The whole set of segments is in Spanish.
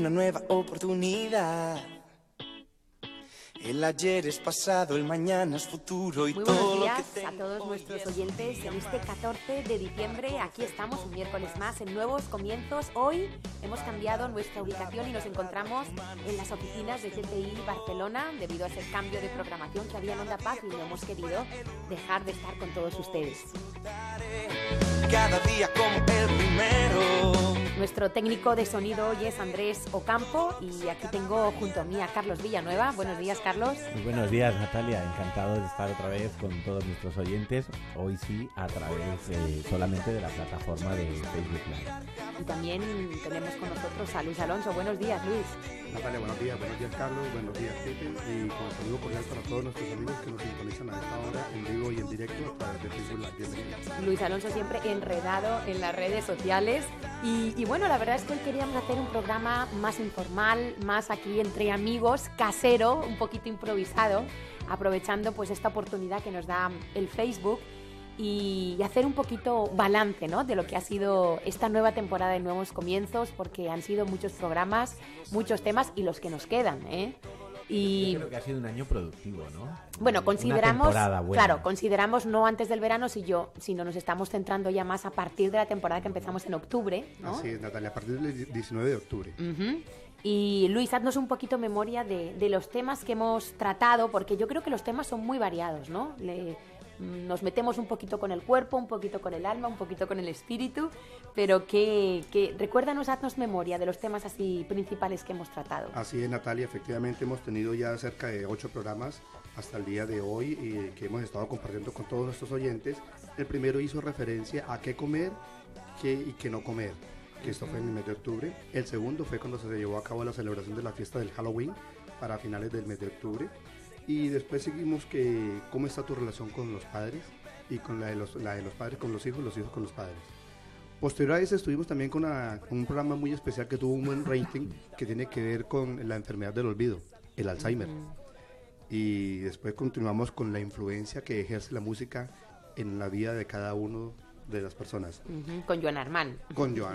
una nueva oportunidad. El ayer es pasado, el mañana es futuro y muy todo buenos días lo que tengo a todos nuestros oyentes en este 14 de diciembre. Aquí estamos un miércoles más en Nuevos Comienzos. Hoy hemos cambiado nuestra ubicación y nos encontramos en las oficinas de CTI Barcelona debido a ese cambio de programación que había en Onda Paz y no hemos querido dejar de estar con todos ustedes. cada día como el primero. Nuestro técnico de sonido hoy es Andrés Ocampo y aquí tengo junto a mí a Carlos Villanueva. Buenos días, Carlos. Muy buenos días, Natalia. Encantado de estar otra vez con todos nuestros oyentes. Hoy sí, a través solamente de la plataforma de Facebook Live. Y también tenemos con nosotros a Luis Alonso. Buenos días, Luis. Natalia, buenos días Carlos, buenos días Pepe y con el saludo cordial para todos nuestros amigos que nos sintonizan a esta hora en vivo y en directo a través de Facebook Live. Bienvenidos. Luis Alonso siempre enredado en las redes sociales y bueno, la verdad es que hoy queríamos hacer un programa más informal, más aquí entre amigos, casero, un poquito improvisado, aprovechando pues esta oportunidad que nos da el Facebook y hacer un poquito balance, ¿no?, de lo que ha sido esta nueva temporada de Nuevos Comienzos, porque han sido muchos programas, muchos temas y los que nos quedan, ¿eh? Y yo creo que ha sido un año productivo, ¿no? bueno, consideramos, buena. claro, consideramos no antes del verano, sino nos estamos centrando ya más a partir de la temporada que empezamos en octubre, ¿no? Así es, Natalia, a partir del 19 de octubre. Uh-huh. Y Luis, haznos un poquito memoria de los temas que hemos tratado, porque yo creo que los temas son muy variados, ¿no? Nos metemos un poquito con el cuerpo, un poquito con el alma, un poquito con el espíritu, pero recuérdanos, haznos memoria de los temas así principales que hemos tratado. Así es, Natalia, efectivamente hemos tenido ya cerca de 8 programas hasta el día de hoy y que hemos estado compartiendo con todos nuestros oyentes. El primero hizo referencia a qué comer y qué no comer, que esto fue en el mes de octubre. El segundo fue cuando se llevó a cabo la celebración de la fiesta del Halloween para finales del mes de octubre. Y después seguimos que cómo está tu relación con los padres y con la de los padres con los hijos con los padres. Posterior a eso estuvimos también con un programa muy especial que tuvo un buen rating que tiene que ver con la enfermedad del olvido, el Alzheimer. Y después continuamos con la influencia que ejerce la música en la vida de cada uno de las personas. Con Joan Armand.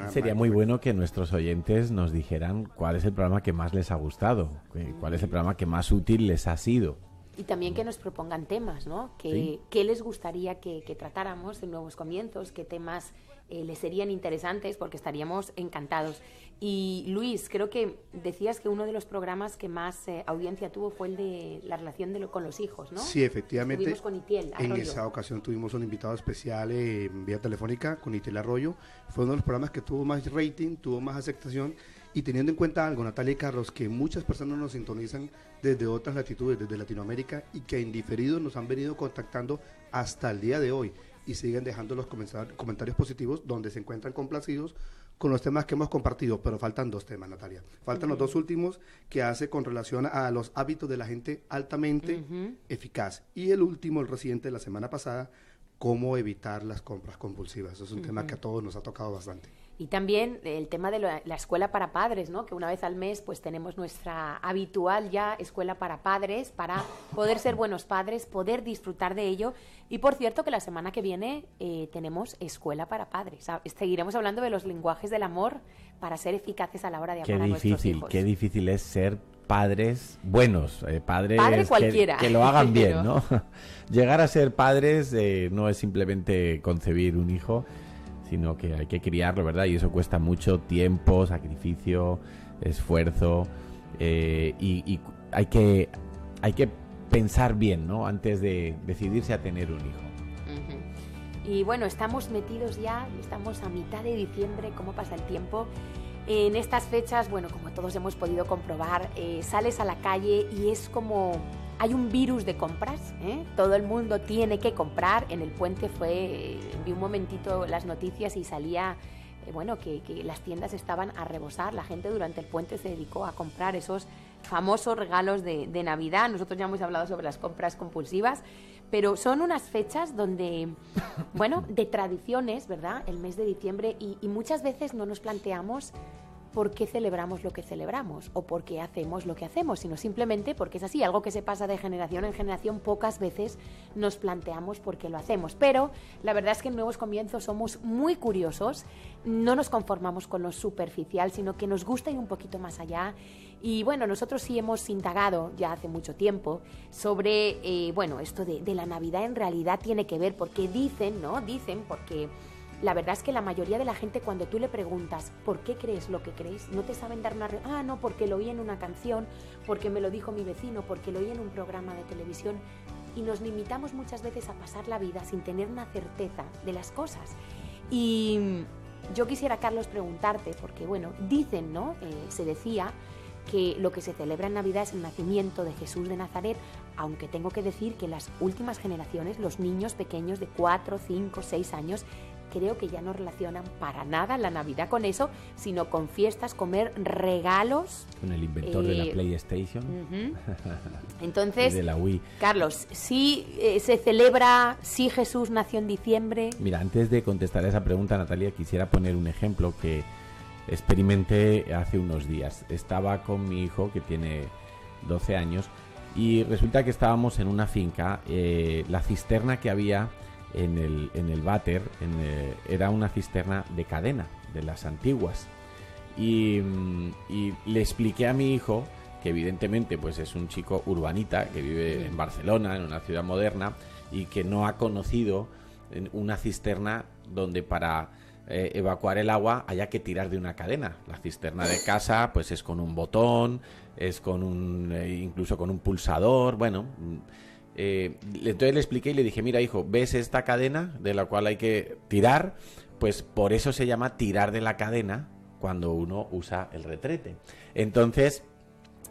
Sería muy bueno que nuestros oyentes nos dijeran cuál es el programa que más les ha gustado, cuál es el programa que más útil les ha sido. Y también que nos propongan temas, ¿no? ¿Sí? ¿Qué les gustaría que tratáramos en Nuevos Comienzos? ¿Qué temas les serían interesantes? Porque estaríamos encantados. Y Luis, creo que decías que uno de los programas que más audiencia tuvo fue el de la relación con los hijos, ¿no? Sí, efectivamente. Estuvimos con Itiel Arroyo. En esa ocasión tuvimos un invitado especial en vía telefónica con Itiel Arroyo. Fue uno de los programas que tuvo más rating, tuvo más aceptación. Y teniendo en cuenta algo, Natalia y Carlos, que muchas personas nos sintonizan desde otras latitudes, desde Latinoamérica, y que en diferido nos han venido contactando hasta el día de hoy y siguen dejando los comentarios positivos donde se encuentran complacidos con los temas que hemos compartido, pero faltan 2 temas, Natalia. Faltan los 2 últimos que hace con relación a los hábitos de la gente altamente eficaz. Y el último, el reciente de la semana pasada, cómo evitar las compras compulsivas. Eso es un tema que a todos nos ha tocado bastante. Y también el tema de la escuela para padres, ¿no? Que una vez al mes pues tenemos nuestra habitual ya escuela para padres para poder ser buenos padres, poder disfrutar de ello. Y por cierto que la semana que viene tenemos escuela para padres. Seguiremos hablando de los lenguajes del amor para ser eficaces a la hora de amar a nuestros hijos. Qué difícil es ser padres buenos, padres que lo hagan bien, ¿no? Llegar a ser padres no es simplemente concebir un hijo, sino que hay que criarlo, ¿verdad? Y eso cuesta mucho tiempo, sacrificio, esfuerzo, y hay que pensar bien, ¿no?, antes de decidirse a tener un hijo. Y bueno, estamos metidos ya, estamos a mitad de diciembre, ¿cómo pasa el tiempo? En estas fechas, bueno, como todos hemos podido comprobar, sales a la calle y es como hay un virus de compras, ¿eh? Todo el mundo tiene que comprar. En el puente vi un momentito las noticias y salía, bueno, que las tiendas estaban a rebosar. La gente durante el puente se dedicó a comprar esos famosos regalos de Navidad. Nosotros ya hemos hablado sobre las compras compulsivas, pero son unas fechas donde, bueno, de tradiciones, ¿verdad? El mes de diciembre y muchas veces no nos planteamos por qué celebramos lo que celebramos o por qué hacemos lo que hacemos, sino simplemente porque es así, algo que se pasa de generación en generación. Pocas veces nos planteamos por qué lo hacemos, pero la verdad es que en Nuevos Comienzos somos muy curiosos, no nos conformamos con lo superficial, sino que nos gusta ir un poquito más allá. Y bueno, nosotros sí hemos indagado ya hace mucho tiempo sobre, esto de la Navidad en realidad tiene que ver, porque dicen, porque la verdad es que la mayoría de la gente, cuando tú le preguntas ¿por qué crees lo que crees?, no te saben dar una... no, porque lo oí en una canción, porque me lo dijo mi vecino, porque lo oí en un programa de televisión. Y nos limitamos muchas veces a pasar la vida sin tener una certeza de las cosas. Y yo quisiera, Carlos, preguntarte, porque dicen, se decía que lo que se celebra en Navidad es el nacimiento de Jesús de Nazaret, aunque tengo que decir que las últimas generaciones, los niños pequeños de 4, 5, 6 años, creo que ya no relacionan para nada la Navidad con eso, sino con fiestas, comer regalos. Con el inventor de la PlayStation. Entonces, y de la Wii. Carlos, ¿sí se celebra, sí Jesús nació en diciembre? Mira, antes de contestar a esa pregunta, Natalia, quisiera poner un ejemplo que experimenté hace unos días. Estaba con mi hijo, que tiene 12 años, y resulta que estábamos en una finca. La cisterna que había en el váter era una cisterna de cadena, de las antiguas, y le expliqué a mi hijo que evidentemente pues es un chico urbanita que vive en Barcelona, en una ciudad moderna, y que no ha conocido una cisterna donde para evacuar el agua haya que tirar de una cadena. La cisterna de casa pues es con un botón, es con incluso con un pulsador. Entonces le expliqué y le dije, mira hijo, ¿ves esta cadena de la cual hay que tirar? Pues por eso se llama tirar de la cadena cuando uno usa el retrete. Entonces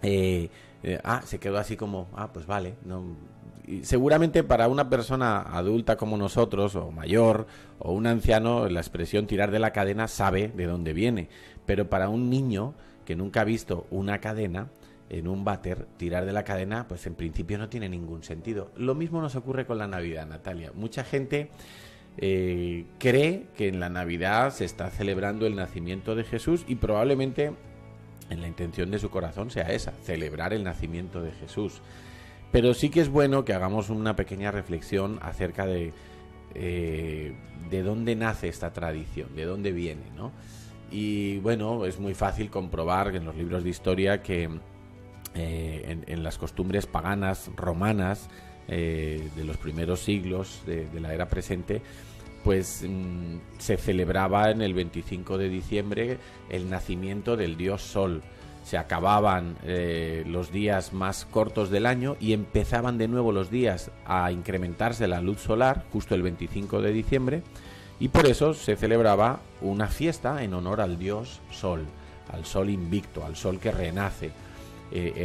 se quedó así como, pues vale, no. Y seguramente para una persona adulta como nosotros, o mayor, o un anciano, la expresión tirar de la cadena sabe de dónde viene, pero para un niño que nunca ha visto una cadena en un váter, tirar de la cadena, pues en principio no tiene ningún sentido. Lo mismo nos ocurre con la Navidad, Natalia. Mucha gente cree que en la Navidad se está celebrando el nacimiento de Jesús, y probablemente en la intención de su corazón sea esa, celebrar el nacimiento de Jesús. Pero sí que es bueno que hagamos una pequeña reflexión acerca de dónde nace esta tradición, de dónde viene, ¿no? Y bueno, es muy fácil comprobar en los libros de historia que en las costumbres paganas romanas de los primeros siglos de la era presente, pues se celebraba en el 25 de diciembre el nacimiento del dios Sol. Se acababan los días más cortos del año y empezaban de nuevo los días a incrementarse la luz solar justo el 25 de diciembre, y por eso se celebraba una fiesta en honor al dios Sol, al Sol invicto, al Sol que renace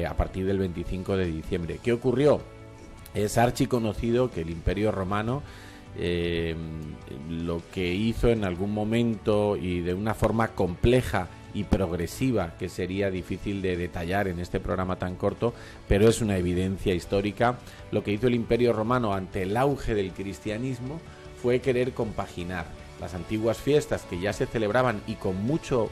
a partir del 25 de diciembre. ¿Qué ocurrió? Es archiconocido que el Imperio Romano lo que hizo en algún momento, y de una forma compleja y progresiva que sería difícil de detallar en este programa tan corto, pero es una evidencia histórica, lo que hizo el Imperio Romano ante el auge del cristianismo fue querer compaginar las antiguas fiestas que ya se celebraban y con mucho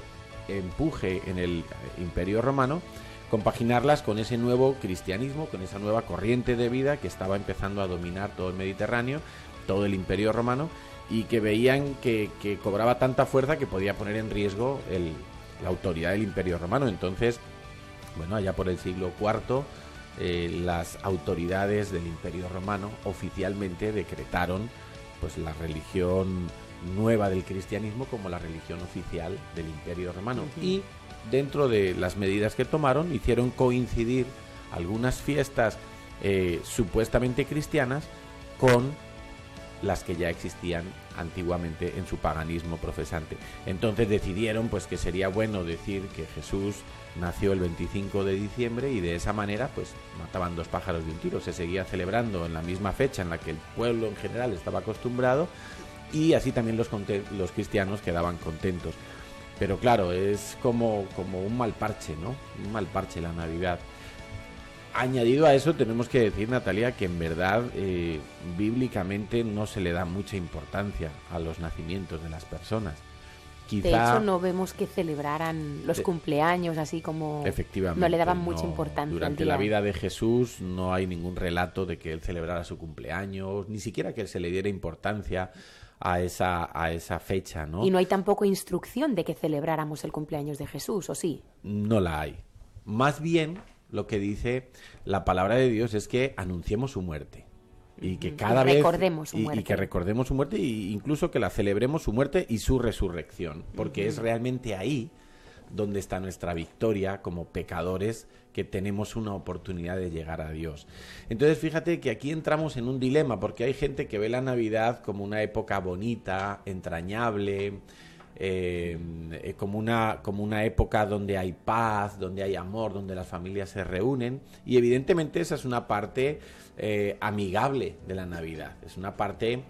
empuje en el Imperio Romano, compaginarlas con ese nuevo cristianismo, con esa nueva corriente de vida que estaba empezando a dominar todo el Mediterráneo, todo el Imperio Romano, y que veían que cobraba tanta fuerza que podía poner en riesgo la autoridad del Imperio Romano. Entonces, allá por el siglo IV, las autoridades del Imperio Romano oficialmente decretaron pues la religión nueva del cristianismo como la religión oficial del Imperio Romano. Y dentro de las medidas que tomaron, hicieron coincidir algunas fiestas supuestamente cristianas con las que ya existían antiguamente en su paganismo profesante. Entonces decidieron pues que sería bueno decir que Jesús nació el 25 de diciembre, y de esa manera pues mataban dos pájaros de un tiro. Se seguía celebrando en la misma fecha en la que el pueblo en general estaba acostumbrado, y así también los cristianos quedaban contentos. Pero claro, es como un mal parche, ¿no? Un mal parche la Navidad. Añadido a eso, tenemos que decir, Natalia, que en verdad bíblicamente no se le da mucha importancia a los nacimientos de las personas. Quizá, de hecho, no vemos que celebraran los cumpleaños así como... Efectivamente. No le daban mucha importancia. Durante la vida de Jesús no hay ningún relato de que él celebrara su cumpleaños, ni siquiera que se le diera importancia a esa fecha, ¿no? Y no hay tampoco instrucción de que celebráramos el cumpleaños de Jesús, ¿o sí? No la hay. Más bien, lo que dice la palabra de Dios es que anunciemos su muerte. Y que cada vez recordemos su muerte. Y que recordemos su muerte, e incluso que la celebremos su muerte y su resurrección, porque es realmente ahí donde está nuestra victoria como pecadores, que tenemos una oportunidad de llegar a Dios. Entonces fíjate que aquí entramos en un dilema, porque hay gente que ve la Navidad como una época bonita, entrañable, como una época donde hay paz, donde hay amor, donde las familias se reúnen, y evidentemente esa es una parte amigable de la Navidad, es una parte,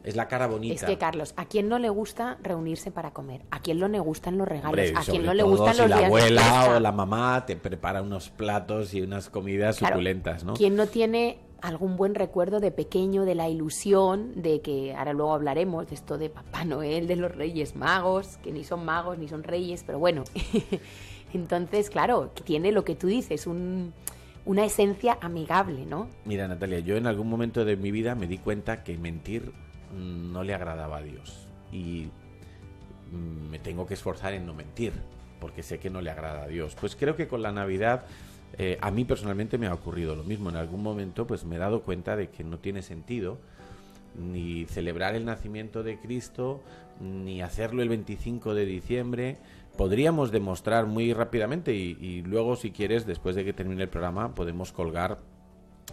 es la cara bonita. Es que, Carlos, ¿a quién no le gusta reunirse para comer? ¿A quién no le gustan los regalos? Hombre, ¿A quién no sobre le todo gustan si los la días de abuela fiesta? o la mamá te prepara unos platos y unas comidas suculentas, ¿no? ¿Quién no tiene algún buen recuerdo de pequeño, de la ilusión, de que ahora luego hablaremos de esto de Papá Noel, de los Reyes Magos, que ni son magos ni son reyes, pero bueno. Entonces, claro, tiene lo que tú dices, una esencia amigable, ¿no? Mira, Natalia, yo en algún momento de mi vida me di cuenta que mentir no le agradaba a Dios, y me tengo que esforzar en no mentir, porque sé que no le agrada a Dios. Pues creo que con la Navidad a mí personalmente me ha ocurrido lo mismo. En algún momento pues me he dado cuenta de que no tiene sentido ni celebrar el nacimiento de Cristo, ni hacerlo el 25 de diciembre. Podríamos demostrar muy rápidamente y luego, si quieres, después de que termine el programa, podemos colgar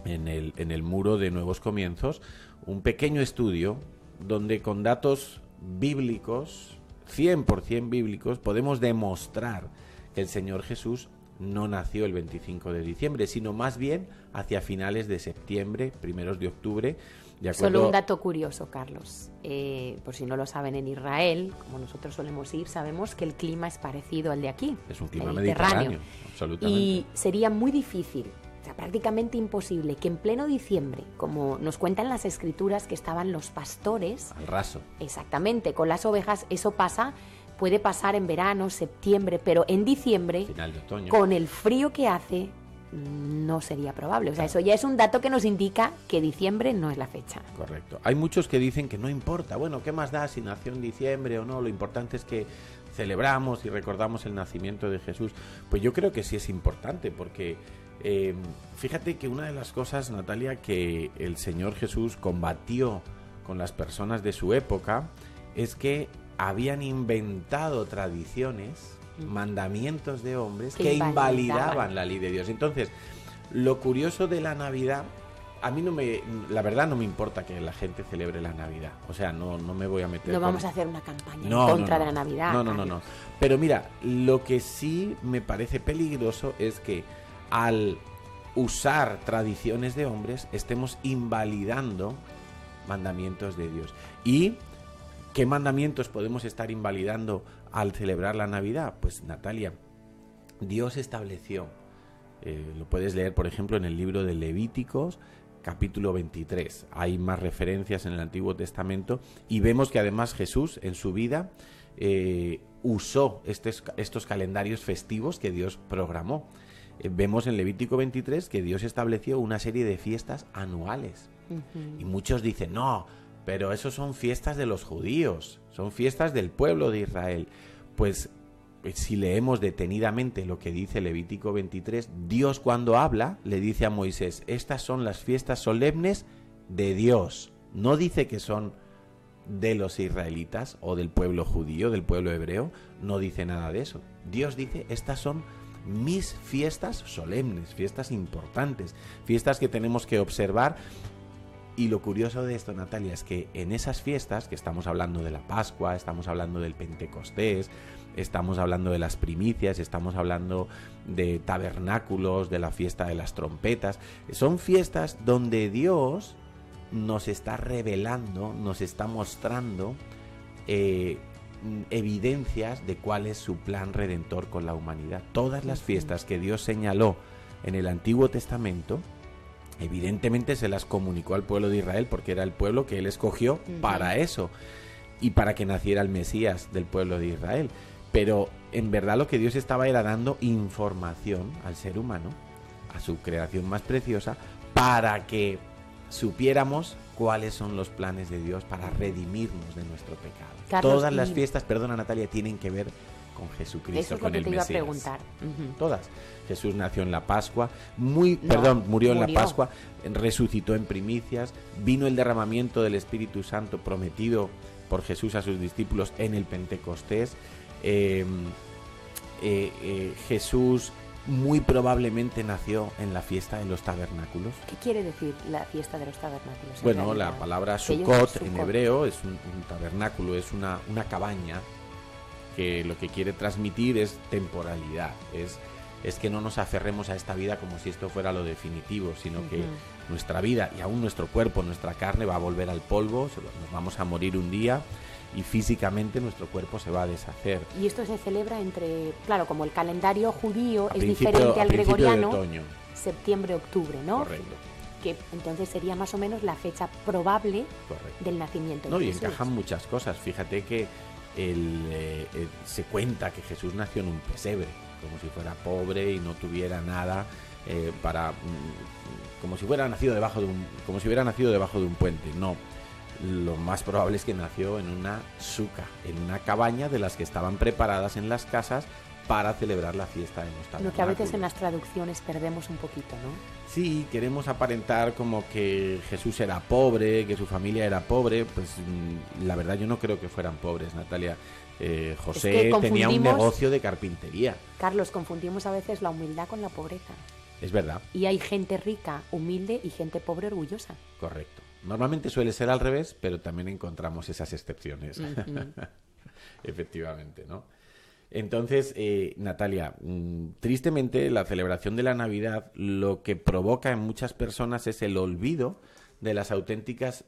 en el muro de Nuevos Comienzos un pequeño estudio donde con datos bíblicos, 100% bíblicos, podemos demostrar que el Señor Jesús no nació el 25 de diciembre, sino más bien hacia finales de septiembre, primeros de octubre. De acuerdo... Solo un dato curioso, Carlos. Por si no lo saben, en Israel, como nosotros solemos ir, sabemos que el clima es parecido al de aquí. Es un clima mediterráneo, absolutamente. Y sería muy difícil, o sea, prácticamente imposible, que en pleno diciembre, como nos cuentan las escrituras, que estaban los pastores... Al raso. Exactamente, con las ovejas, eso pasa... Puede pasar en verano, septiembre, pero en diciembre, final de otoño, con el frío que hace, no sería probable. O sea, eso ya es un dato que nos indica que diciembre no es la fecha. Correcto. Hay muchos que dicen que no importa. Bueno, ¿qué más da si nació en diciembre o no? Lo importante es que celebramos y recordamos el nacimiento de Jesús. Pues yo creo que sí es importante, porque fíjate que una de las cosas, Natalia, que el Señor Jesús combatió con las personas de su época es que habían inventado tradiciones, mandamientos de hombres que invalidaban la ley de Dios. Entonces, lo curioso de la Navidad, a mí la verdad no me importa que la gente celebre la Navidad. O sea, no me voy a meter... No vamos a hacer una campaña en contra de la Navidad. No. Pero mira, lo que sí me parece peligroso es que al usar tradiciones de hombres estemos invalidando mandamientos de Dios. Y ¿qué mandamientos podemos estar invalidando al celebrar la Navidad? Pues, Natalia, Dios estableció, lo puedes leer, por ejemplo, en el libro de Levíticos, capítulo 23. Hay más referencias en el Antiguo Testamento y vemos que además Jesús en su vida usó estos calendarios festivos que Dios programó. Vemos en Levítico 23 que Dios estableció una serie de fiestas anuales. Y muchos dicen, no, pero eso son fiestas de los judíos, son fiestas del pueblo de Israel. Pues si leemos detenidamente lo que dice Levítico 23, Dios cuando habla le dice a Moisés, estas son las fiestas solemnes de Dios. No dice que son de los israelitas o del pueblo judío, del pueblo hebreo, no dice nada de eso. Dios dice, estas son mis fiestas solemnes, fiestas importantes, fiestas que tenemos que observar. Y lo curioso de esto, Natalia, es que en esas fiestas, que estamos hablando de la Pascua, estamos hablando del Pentecostés, estamos hablando de las primicias, estamos hablando de tabernáculos, de la fiesta de las trompetas, son fiestas donde Dios nos está revelando, nos está mostrando evidencias de cuál es su plan redentor con la humanidad. Todas las fiestas que Dios señaló en el Antiguo Testamento, evidentemente se las comunicó al pueblo de Israel porque era el pueblo que él escogió para eso. y para que naciera el Mesías del pueblo de Israel. Pero en verdad lo que Dios estaba era dando información al ser humano, a su creación más preciosa, para que supiéramos cuáles son los planes de Dios para redimirnos de nuestro pecado. Carlos, todas las fiestas, perdona Natalia, tienen que ver con Jesucristo, con el Mesías. Eso es lo que te iba a preguntar. Todas. Jesús nació en la Pascua, murió en la Pascua, resucitó en primicias, vino el derramamiento del Espíritu Santo prometido por Jesús a sus discípulos en el Pentecostés. Jesús muy probablemente nació en la fiesta de los tabernáculos. ¿Qué quiere decir la fiesta de los tabernáculos? Bueno, la palabra Sukkot en hebreo es un tabernáculo, es una cabaña que lo que quiere transmitir es temporalidad, es que no nos aferremos a esta vida como si esto fuera lo definitivo, sino que nuestra vida y aún nuestro cuerpo, nuestra carne va a volver al polvo, nos vamos a morir un día y físicamente nuestro cuerpo se va a deshacer. Y esto se celebra claro, como el calendario judío es diferente al gregoriano, septiembre-octubre, ¿no? Correcto. Que entonces sería más o menos la fecha probable del nacimiento de Jesús. Y encajan muchas cosas. Fíjate que se cuenta que Jesús nació en un pesebre, como si fuera pobre y no tuviera nada como si hubiera nacido debajo de un puente. No, lo más probable es que nació en una suca, en una cabaña de las que estaban preparadas en las casas para celebrar la fiesta de los tabernáculos. Lo que a veces en las traducciones perdemos un poquito, ¿no? Sí, queremos aparentar como que Jesús era pobre, que su familia era pobre, pues la verdad yo no creo que fueran pobres, Natalia. José tenía un negocio de carpintería. Carlos, confundimos a veces la humildad con la pobreza. Es verdad. Y hay gente rica, humilde y gente pobre, orgullosa. Correcto. Normalmente suele ser al revés, pero también encontramos esas excepciones. Efectivamente, ¿no? Entonces, Natalia, tristemente la celebración de la Navidad lo que provoca en muchas personas es el olvido de las auténticas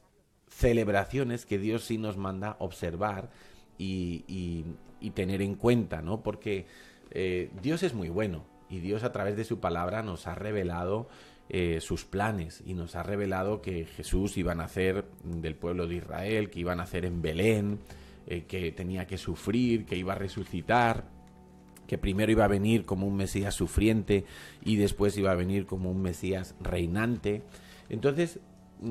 celebraciones que Dios sí nos manda observar y tener en cuenta, ¿no? Porque Dios es muy bueno y Dios a través de su palabra nos ha revelado sus planes y nos ha revelado que Jesús iba a nacer del pueblo de Israel, que iba a nacer en Belén, que tenía que sufrir, que iba a resucitar, que primero iba a venir como un Mesías sufriente y después iba a venir como un Mesías reinante. Entonces,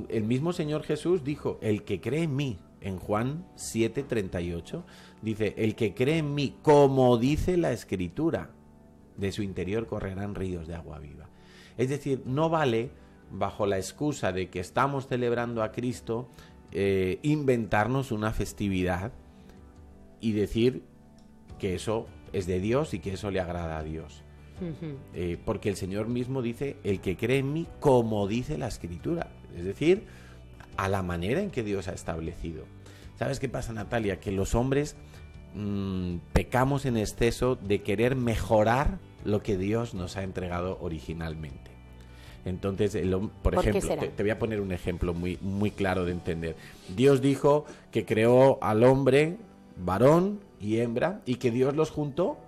el mismo Señor Jesús dijo, el que cree en mí, en Juan 7:38, dice, el que cree en mí, como dice la Escritura, de su interior correrán ríos de agua viva. Es decir, no vale, bajo la excusa de que estamos celebrando a Cristo, inventarnos una festividad y decir que eso es de Dios y que eso le agrada a Dios. Porque el Señor mismo dice, el que cree en mí, como dice la Escritura. Es decir, a la manera en que Dios ha establecido. ¿Sabes qué pasa, Natalia? Que los hombres pecamos en exceso de querer mejorar lo que Dios nos ha entregado originalmente. Entonces, por ejemplo, te voy a poner un ejemplo muy, muy claro de entender. Dios dijo que creó al hombre, varón y hembra, y que Dios los juntó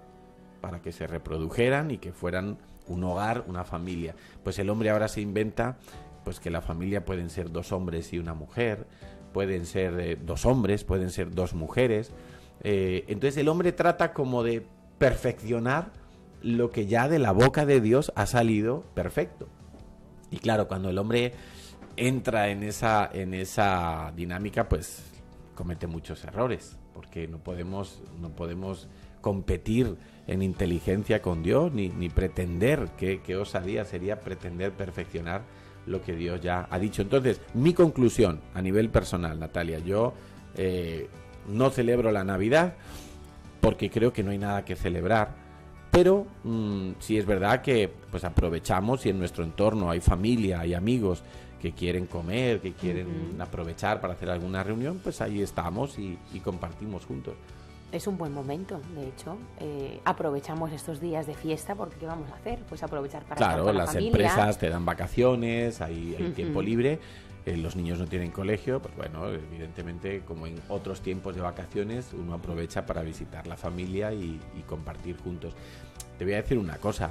para que se reprodujeran y que fueran un hogar, una familia. Pues el hombre ahora se inventa pues que la familia pueden ser 2 hombres y una mujer, pueden ser 2 hombres, pueden ser 2 mujeres. Entonces el hombre trata como de perfeccionar lo que ya de la boca de Dios ha salido perfecto. Y claro, cuando el hombre entra en esa dinámica, pues comete muchos errores, porque no podemos competir en inteligencia con Dios, ni pretender, que osadía sería pretender perfeccionar lo que Dios ya ha dicho. Entonces, mi conclusión a nivel personal, Natalia, yo no celebro la Navidad porque creo que no hay nada que celebrar. Pero sí es verdad que pues aprovechamos, y en nuestro entorno hay familia, hay amigos que quieren comer, que quieren aprovechar para hacer alguna reunión, pues ahí estamos y compartimos juntos. Es un buen momento, de hecho. Aprovechamos estos días de fiesta porque ¿qué vamos a hacer? Pues aprovechar para estar con la familia. Claro, las empresas te dan vacaciones, hay tiempo libre. Los niños no tienen colegio, pues bueno, evidentemente como en otros tiempos de vacaciones uno aprovecha para visitar la familia y compartir juntos. Te voy a decir una cosa,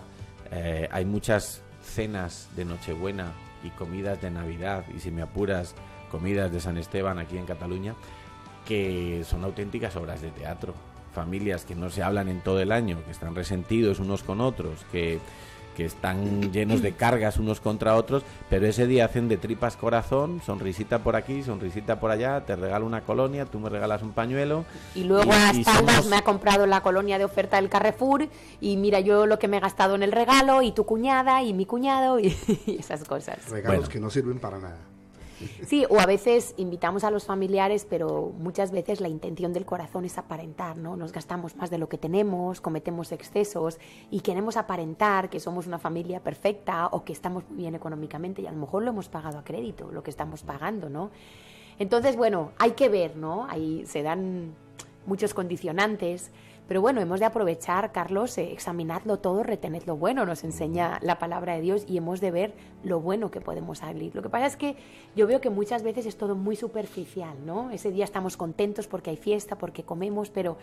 hay muchas cenas de Nochebuena y comidas de Navidad, y si me apuras, comidas de San Esteban aquí en Cataluña, que son auténticas obras de teatro. Familias que no se hablan en todo el año, que están resentidos unos con otros, que están llenos de cargas unos contra otros, pero ese día hacen de tripas corazón, sonrisita por aquí, sonrisita por allá, te regalo una colonia, tú me regalas un pañuelo. Y luego a espaldas me ha comprado la colonia de oferta del Carrefour, y mira yo lo que me he gastado en el regalo, y tu cuñada, y mi cuñado, y esas cosas. Regalos que no sirven para nada. Sí, o a veces invitamos a los familiares, pero muchas veces la intención del corazón es aparentar, ¿no? Nos gastamos más de lo que tenemos, cometemos excesos y queremos aparentar que somos una familia perfecta o que estamos muy bien económicamente, y a lo mejor lo hemos pagado a crédito, lo que estamos pagando, ¿no? Entonces, bueno, hay que ver, ¿no? Ahí se dan muchos condicionantes. Pero bueno, hemos de aprovechar, Carlos, examinadlo todo, retened lo bueno, nos enseña la palabra de Dios, y hemos de ver lo bueno que podemos salir. Lo que pasa es que yo veo que muchas veces es todo muy superficial, ¿no? Ese día estamos contentos porque hay fiesta, porque comemos, pero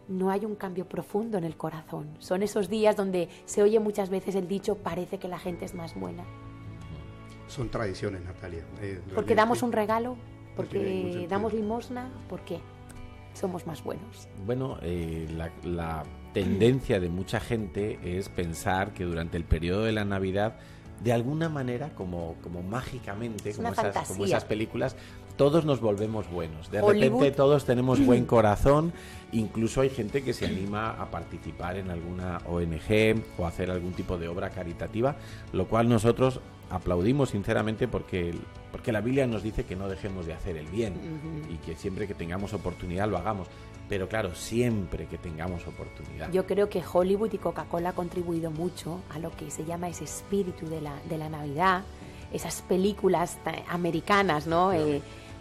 no hay un cambio profundo en el corazón. Son esos días donde se oye muchas veces el dicho, parece que la gente es más buena. Son tradiciones, Natalia. Porque damos un regalo, porque damos limosna, ¿por qué? Somos más buenos. Bueno, la tendencia de mucha gente es pensar que durante el periodo de la Navidad, de alguna manera, como mágicamente, como esas películas, todos nos volvemos buenos. De repente todos tenemos buen corazón. Incluso hay gente que se anima a participar en alguna ONG o hacer algún tipo de obra caritativa, lo cual nosotros aplaudimos sinceramente porque la Biblia nos dice que no dejemos de hacer el bien y que siempre que tengamos oportunidad lo hagamos. Pero claro, siempre que tengamos oportunidad. Yo creo que Hollywood y Coca-Cola ha contribuido mucho a lo que se llama ese espíritu de la Navidad, esas películas americanas, ¿no?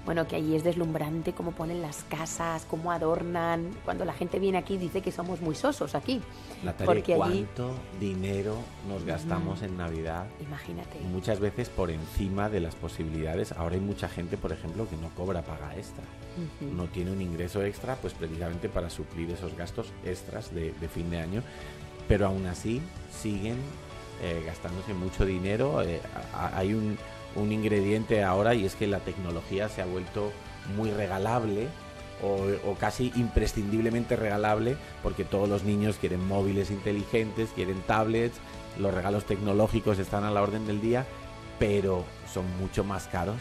Bueno, que allí es deslumbrante cómo ponen las casas, cómo adornan. Cuando la gente viene aquí dice que somos muy sosos aquí. Natalia, porque ¿cuánto dinero nos gastamos en Navidad? Imagínate. Muchas veces por encima de las posibilidades. Ahora hay mucha gente, por ejemplo, que no cobra paga extra. No tiene un ingreso extra, pues precisamente para suplir esos gastos extras de fin de año. Pero aún así siguen gastándose mucho dinero. Hay un ingrediente ahora, y es que la tecnología se ha vuelto muy regalable o casi imprescindiblemente regalable, porque todos los niños quieren móviles inteligentes, quieren tablets, los regalos tecnológicos están a la orden del día, pero son mucho más caros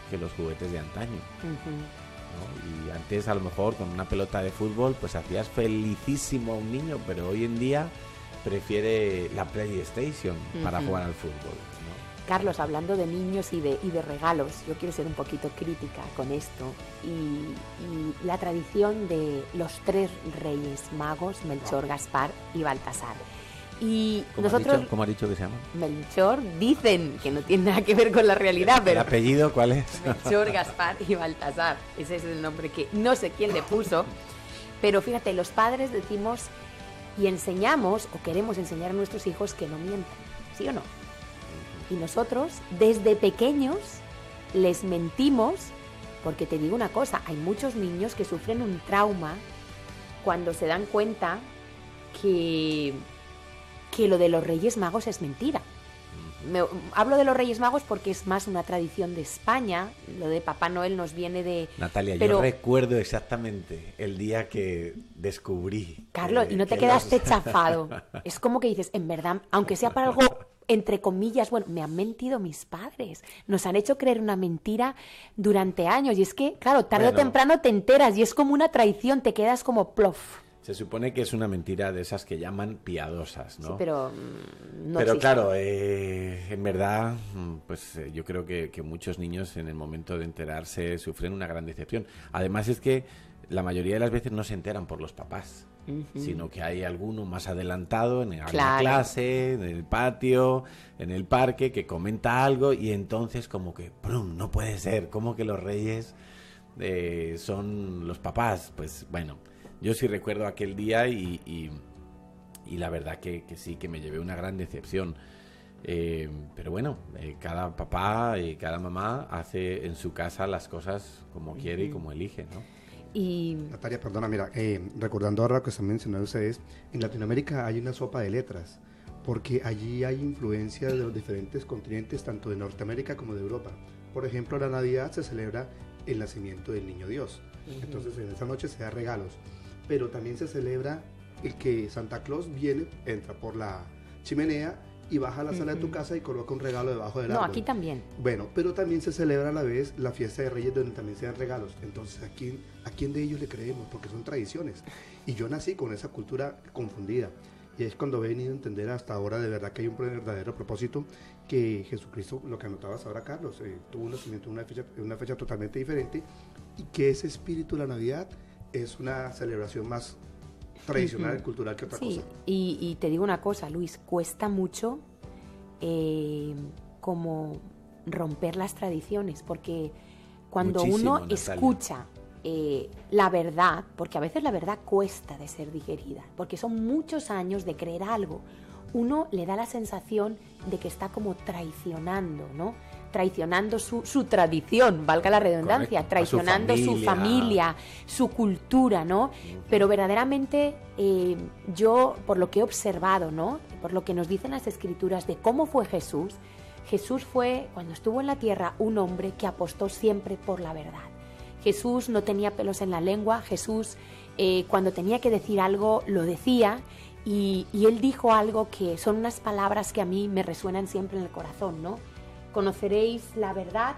que los juguetes de antaño. ¿No? Y antes a lo mejor con una pelota de fútbol pues hacías felicísimo a un niño, pero hoy en día prefiere la PlayStation para jugar al fútbol, ¿no? Carlos, hablando de niños y de regalos, yo quiero ser un poquito crítica con esto, y la tradición de los 3 reyes magos, Melchor, Gaspar y Baltasar. Y ¿Cómo ha dicho que se llama? Melchor, dicen que no tiene nada que ver con la realidad, pero... ¿El apellido cuál es? Melchor, Gaspar y Baltasar. Ese es el nombre que no sé quién le puso, pero fíjate, los padres decimos y enseñamos o queremos enseñar a nuestros hijos que no mientan, ¿sí o no? Y nosotros, desde pequeños, les mentimos, porque te digo una cosa, hay muchos niños que sufren un trauma cuando se dan cuenta que lo de los Reyes Magos es mentira. Hablo de los Reyes Magos porque es más una tradición de España, lo de Papá Noel nos viene de... Natalia, yo recuerdo exactamente el día que descubrí... Carlos, y no te quedaste chafado. Es como que dices, en verdad, aunque sea para algo... entre comillas, bueno, me han mentido mis padres, nos han hecho creer una mentira durante años, y es que, claro, tarde o temprano te enteras y es como una traición, te quedas como plof. Se supone que es una mentira de esas que llaman piadosas, ¿no? Sí, pero no Pero existe. claro, en verdad, pues yo creo que muchos niños en el momento de enterarse sufren una gran decepción. Además es que la mayoría de las veces no se enteran por los papás, sino que hay alguno más adelantado en la clase, en el patio, en el parque, que comenta algo y entonces como que, ¡prum!, no puede ser, ¿cómo que los reyes son los papás? Pues bueno, yo sí recuerdo aquel día y la verdad que sí, que me llevé una gran decepción. Pero bueno, cada papá y cada mamá hace en su casa las cosas como quiere y como elige, ¿no? Y... Natalia, perdona, mira, recordando ahora lo que están mencionando ustedes, en Latinoamérica hay una sopa de letras, porque allí hay influencia de los diferentes continentes, tanto de Norteamérica como de Europa. Por ejemplo, la Navidad se celebra el nacimiento del Niño Dios. Entonces en esa noche se da regalos, pero también se celebra el que Santa Claus viene, entra por la chimenea y baja a la sala de tu casa y coloca un regalo debajo del árbol. No, aquí también. Bueno, pero también se celebra a la vez la fiesta de Reyes, donde también se dan regalos. Entonces, ¿a quién de ellos le creemos? Porque son tradiciones. Y yo nací con esa cultura confundida. Y es cuando he venido a entender hasta ahora de verdad que hay un verdadero propósito, que Jesucristo, lo que anotabas ahora, Carlos, tuvo un nacimiento en una fecha totalmente diferente, y que ese espíritu de la Navidad es una celebración más tradicional, cultural que otra cosa. Y te digo una cosa, Luis, cuesta mucho como romper las tradiciones, porque cuando uno escucha la verdad, porque a veces la verdad cuesta de ser digerida, porque son muchos años de creer algo, uno le da la sensación de que está como traicionando, ¿no? Traicionando su tradición, valga la redundancia, correcto, traicionando su familia, su cultura, ¿no? Pero verdaderamente yo, por lo que he observado, ¿no? Por lo que nos dicen las Escrituras de cómo fue Jesús, Jesús fue, cuando estuvo en la tierra, un hombre que apostó siempre por la verdad. Jesús no tenía pelos en la lengua, Jesús cuando tenía que decir algo lo decía, y él dijo algo que son unas palabras que a mí me resuenan siempre en el corazón, ¿no? Conoceréis la verdad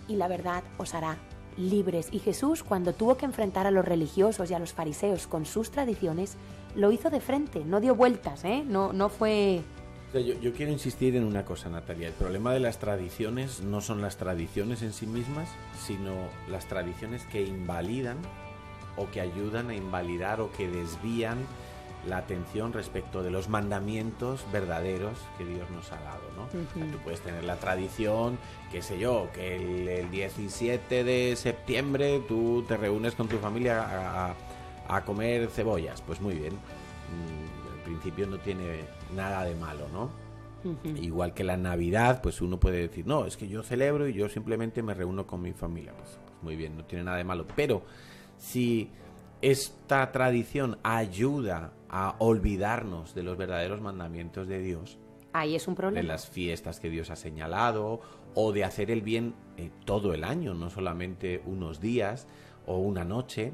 y la verdad os hará libres. Y Jesús, cuando tuvo que enfrentar a los religiosos y a los fariseos con sus tradiciones, lo hizo de frente, no dio vueltas, no fue... O sea, yo quiero insistir en una cosa, Natalia. El problema de las tradiciones no son las tradiciones en sí mismas, sino las tradiciones que invalidan o que ayudan a invalidar o que desvían la atención respecto de los mandamientos verdaderos que Dios nos ha dado, ¿no? O sea, tú puedes tener la tradición, qué sé yo, que el 17 de septiembre tú te reúnes con tu familia a comer cebollas. Pues muy bien, en principio no tiene nada de malo, ¿no? Igual que la Navidad, pues uno puede decir, no, es que yo celebro y yo simplemente me reúno con mi familia. Pues muy bien, no tiene nada de malo. Pero si esta tradición ayuda a olvidarnos de los verdaderos mandamientos de Dios, ahí es un problema. De las fiestas que Dios ha señalado, o de hacer el bien todo el año, no solamente unos días o una noche,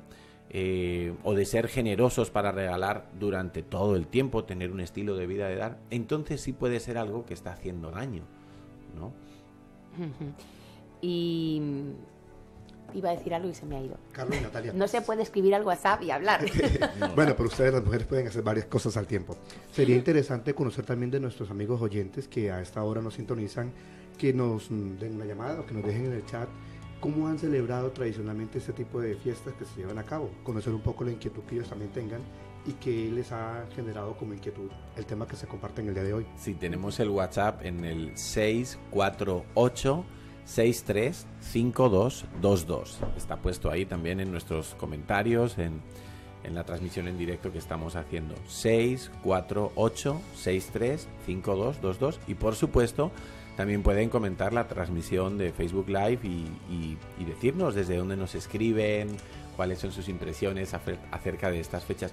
o de ser generosos para regalar durante todo el tiempo, tener un estilo de vida de dar, entonces sí puede ser algo que está haciendo daño, ¿no? Y iba a decir algo y se me ha ido. Carlos y Natalia. No se puede escribir al WhatsApp y hablar. No. Bueno, pero ustedes las mujeres pueden hacer varias cosas al tiempo. Sería interesante conocer también de nuestros amigos oyentes que a esta hora nos sintonizan, que nos den una llamada o que nos dejen en el chat cómo han celebrado tradicionalmente este tipo de fiestas que se llevan a cabo. Conocer un poco la inquietud que ellos también tengan y que les ha generado como inquietud el tema que se comparte en el día de hoy. Sí, tenemos el WhatsApp en el 648-635222. Está puesto ahí también en nuestros comentarios, en la transmisión en directo que estamos haciendo. 648-635222. Y por supuesto, también pueden comentar la transmisión de Facebook Live y decirnos desde dónde nos escriben, cuáles son sus impresiones acerca de estas fechas.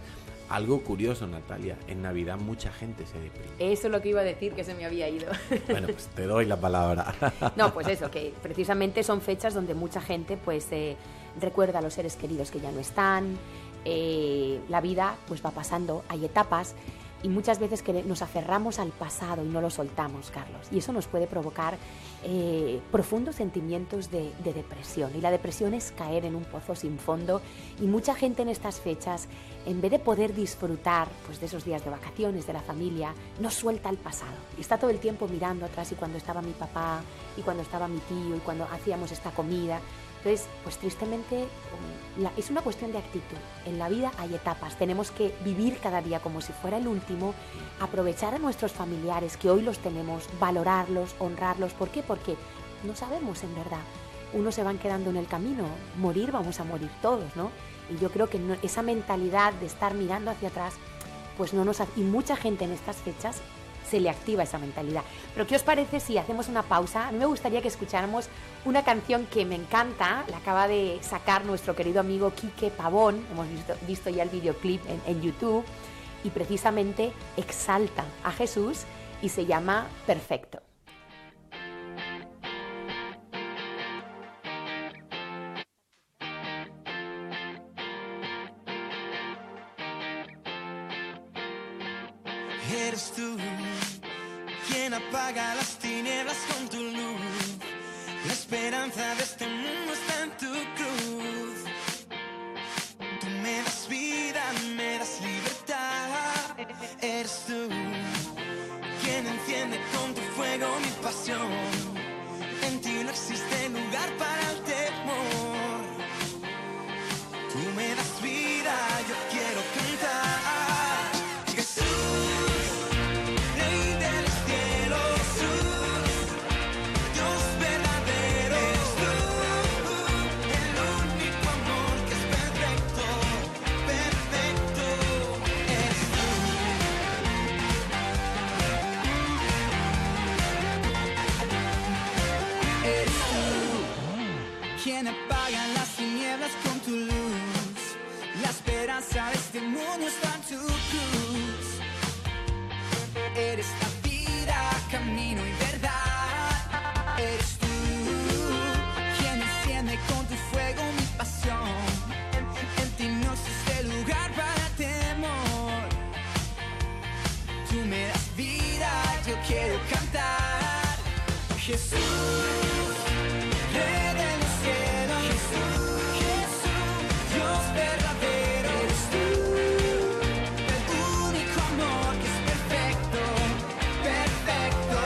Algo curioso, Natalia, en Navidad mucha gente se deprime. Eso es lo que iba a decir, que se me había ido. Bueno, pues te doy la palabra. No, pues eso, que precisamente son fechas donde mucha gente pues recuerda a los seres queridos que ya no están, la vida pues va pasando, hay etapas, y muchas veces que nos aferramos al pasado y no lo soltamos, Carlos, y eso nos puede provocar profundos sentimientos de depresión, y la depresión es caer en un pozo sin fondo, y mucha gente en estas fechas, en vez de poder disfrutar pues de esos días de vacaciones, de la familia, no suelta el pasado, y está todo el tiempo mirando atrás, y cuando estaba mi papá, y cuando estaba mi tío, y cuando hacíamos esta comida. Entonces, pues tristemente es una cuestión de actitud. En la vida hay etapas, tenemos que vivir cada día como si fuera el último, aprovechar a nuestros familiares que hoy los tenemos, valorarlos, honrarlos. ¿Por qué? Porque no sabemos en verdad. Unos se van quedando en el camino, morir vamos a morir todos, ¿no? Y yo creo que esa mentalidad de estar mirando hacia atrás, pues no nos hace, y mucha gente en estas fechas se le activa esa mentalidad. Pero ¿qué os parece si hacemos una pausa? A mí me gustaría que escucháramos una canción que me encanta, la acaba de sacar nuestro querido amigo Quique Pavón, hemos visto ya el videoclip en YouTube, y precisamente exalta a Jesús y se llama Perfecto. Eres tú quien apaga las tinieblas con tu luz. La esperanza de este mundo está en tu cruz. Tú me das vida, me das libertad. Eres tú quien enciende con tu fuego mi pasión. En ti no existe lugar para el temor. Tú me das vida, yo quiero cantar. Jesús, Rey de los cielos, Jesús, Dios verdadero, eres tú, el único amor que es perfecto, perfecto, eres tú. Eres tú quien apaga las tinieblas con tu luz. La esperanza de este mundo está en tu cruz. Eres la vida, camino y verdad. Eres tú quien enciende con tu fuego mi pasión. En ti no existe lugar para temor. Tú me das vida, yo quiero cantar. Jesús, Rey de los cielos, Jesús, Jesús, Dios verdadero, eres tú, el único amor que es perfecto, perfecto.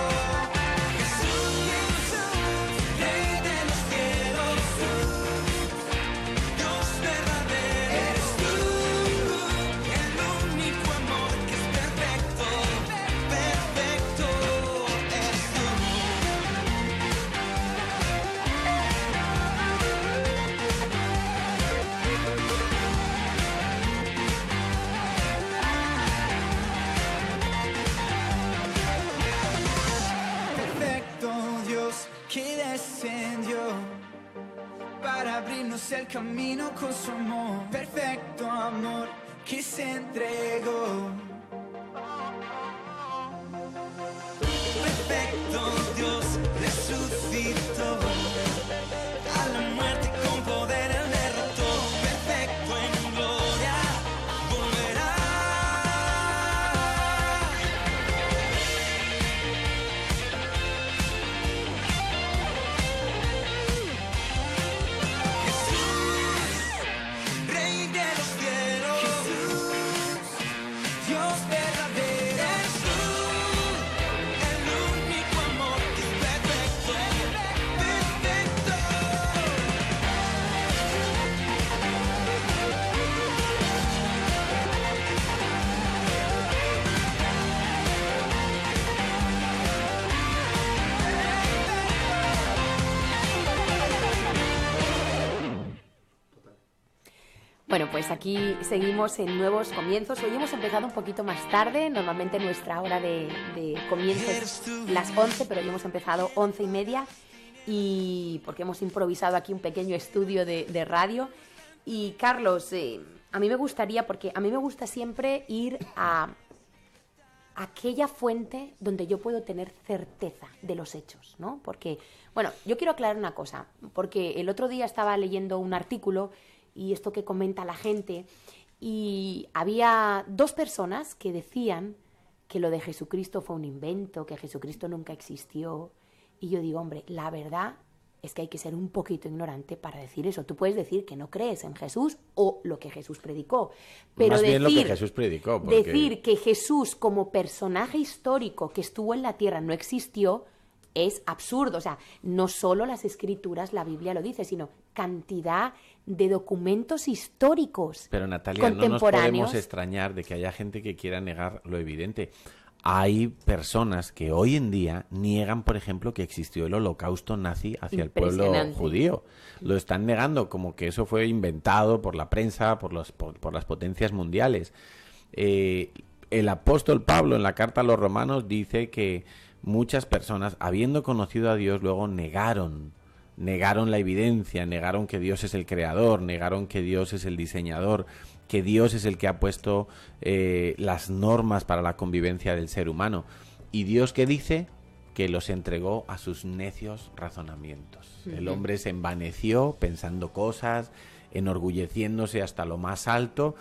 Jesús, Jesús, Rey de los cielos, Jesús, Dios verdadero, eres tú, el único amor que es perfecto, perfecto, eres tú. Perfecto Dios que descendió para abrirnos el camino con su amor. Perfecto amor que se entregó. Perfecto Dios resucitó. A la muerte con poder él derrotó. Perfecto en gloria volverá. Jesús, Rey de los cielos, Jesús, Dios verdadero, eres tú, el único amor que es perfecto, perfecto. Bueno, pues aquí seguimos en nuevos comienzos. Hoy hemos empezado un poquito más tarde. Normalmente nuestra hora de comienzo es las 11, pero hoy hemos empezado 11:30. Y porque hemos improvisado aquí un pequeño estudio de radio. Y Carlos, a mí me gustaría, porque a mí me gusta siempre ir a aquella fuente donde yo puedo tener certeza de los hechos, ¿no? Porque, bueno, yo quiero aclarar una cosa, porque el otro día estaba leyendo un artículo y esto que comenta la gente, y había dos personas que decían que lo de Jesucristo fue un invento, que Jesucristo nunca existió, y yo digo, hombre, la verdad es que hay que ser un poquito ignorante para decir eso. Tú puedes decir que no crees en Jesús o lo que Jesús predicó, pero más decir, bien lo que Jesús predicó, porque... decir que Jesús como personaje histórico que estuvo en la tierra no existió es absurdo. O sea, no solo las escrituras, la Biblia lo dice, sino cantidad de documentos históricos. Pero Natalia, no nos podemos extrañar de que haya gente que quiera negar lo evidente. Hay personas que hoy en día niegan, por ejemplo, que existió el holocausto nazi hacia el pueblo judío. Lo están negando como que eso fue inventado por la prensa, por las potencias mundiales. El apóstol Pablo en la carta a los romanos dice que muchas personas, habiendo conocido a Dios, luego negaron la evidencia, negaron que Dios es el creador, negaron que Dios es el diseñador, que Dios es el que ha puesto las normas para la convivencia del ser humano. Y Dios, ¿qué dice? Que los entregó a sus necios razonamientos. El hombre se envaneció pensando cosas, enorgulleciéndose hasta lo más alto,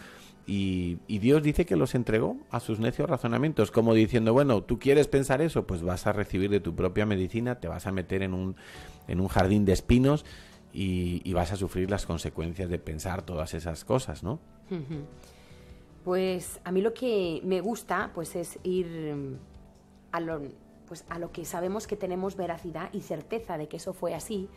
Y Dios dice que los entregó a sus necios razonamientos, como diciendo, bueno, ¿tú quieres pensar eso? Pues vas a recibir de tu propia medicina, te vas a meter en un jardín de espinos y vas a sufrir las consecuencias de pensar todas esas cosas, ¿no? Pues a mí lo que me gusta pues es ir a lo que sabemos que tenemos veracidad y certeza de que eso fue así.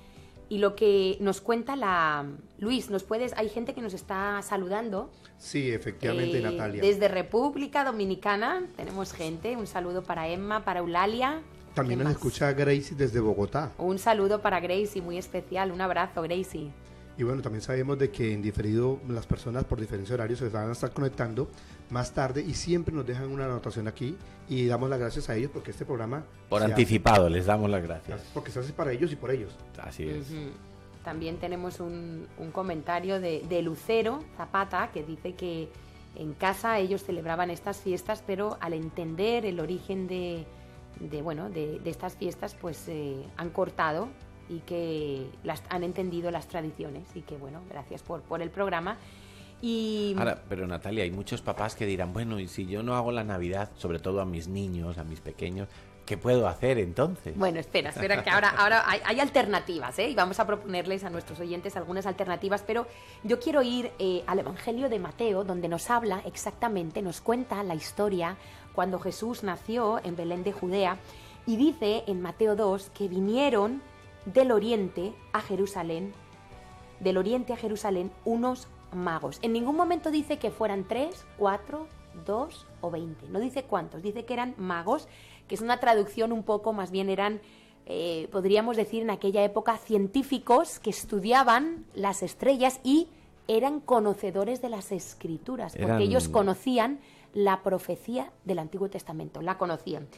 Y lo que nos cuenta Luis, hay gente que nos está saludando. Sí, efectivamente, Natalia. Desde República Dominicana tenemos gente. Un saludo para Emma, para Eulalia. También nos escucha Gracie desde Bogotá. Un saludo para Gracie, muy especial. Un abrazo, Gracie. Y bueno, también sabemos de que en diferido las personas por diferentes horarios se van a estar conectando más tarde y siempre nos dejan una anotación aquí y damos las gracias a ellos porque este programa... Por anticipado, les damos las gracias. Porque se hace para ellos y por ellos. Así es. También tenemos un comentario de Lucero Zapata que dice que en casa ellos celebraban estas fiestas, pero al entender el origen de estas fiestas, pues han cortado y que han entendido las tradiciones y que bueno, gracias por el programa. Y ahora, pero Natalia, hay muchos papás que dirán, bueno, y si yo no hago la Navidad, sobre todo a mis niños, a mis pequeños, ¿qué puedo hacer entonces? Bueno, espera, que ahora hay alternativas, ¿eh? Y vamos a proponerles a nuestros oyentes algunas alternativas, pero yo quiero ir al Evangelio de Mateo, donde nos habla exactamente, nos cuenta la historia cuando Jesús nació en Belén de Judea, y dice en Mateo 2 que vinieron del oriente a Jerusalén unos magos. En ningún momento dice que fueran 3, 4, 2 o 20. No dice cuántos, dice que eran magos, que es una traducción un poco, más bien eran, podríamos decir en aquella época, científicos que estudiaban las estrellas y eran conocedores de las Escrituras, porque ellos conocían la profecía del Antiguo Testamento, la conocían.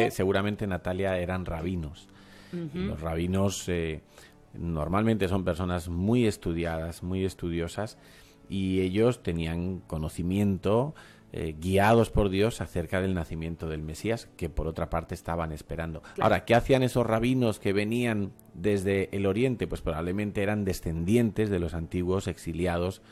Seguramente, Natalia, eran rabinos. Los rabinos normalmente son personas muy estudiadas, muy estudiosas, y ellos tenían conocimiento, guiados por Dios acerca del nacimiento del Mesías, que por otra parte estaban esperando. Claro. Ahora, ¿qué hacían esos rabinos que venían desde el oriente? Pues probablemente eran descendientes de los antiguos exiliados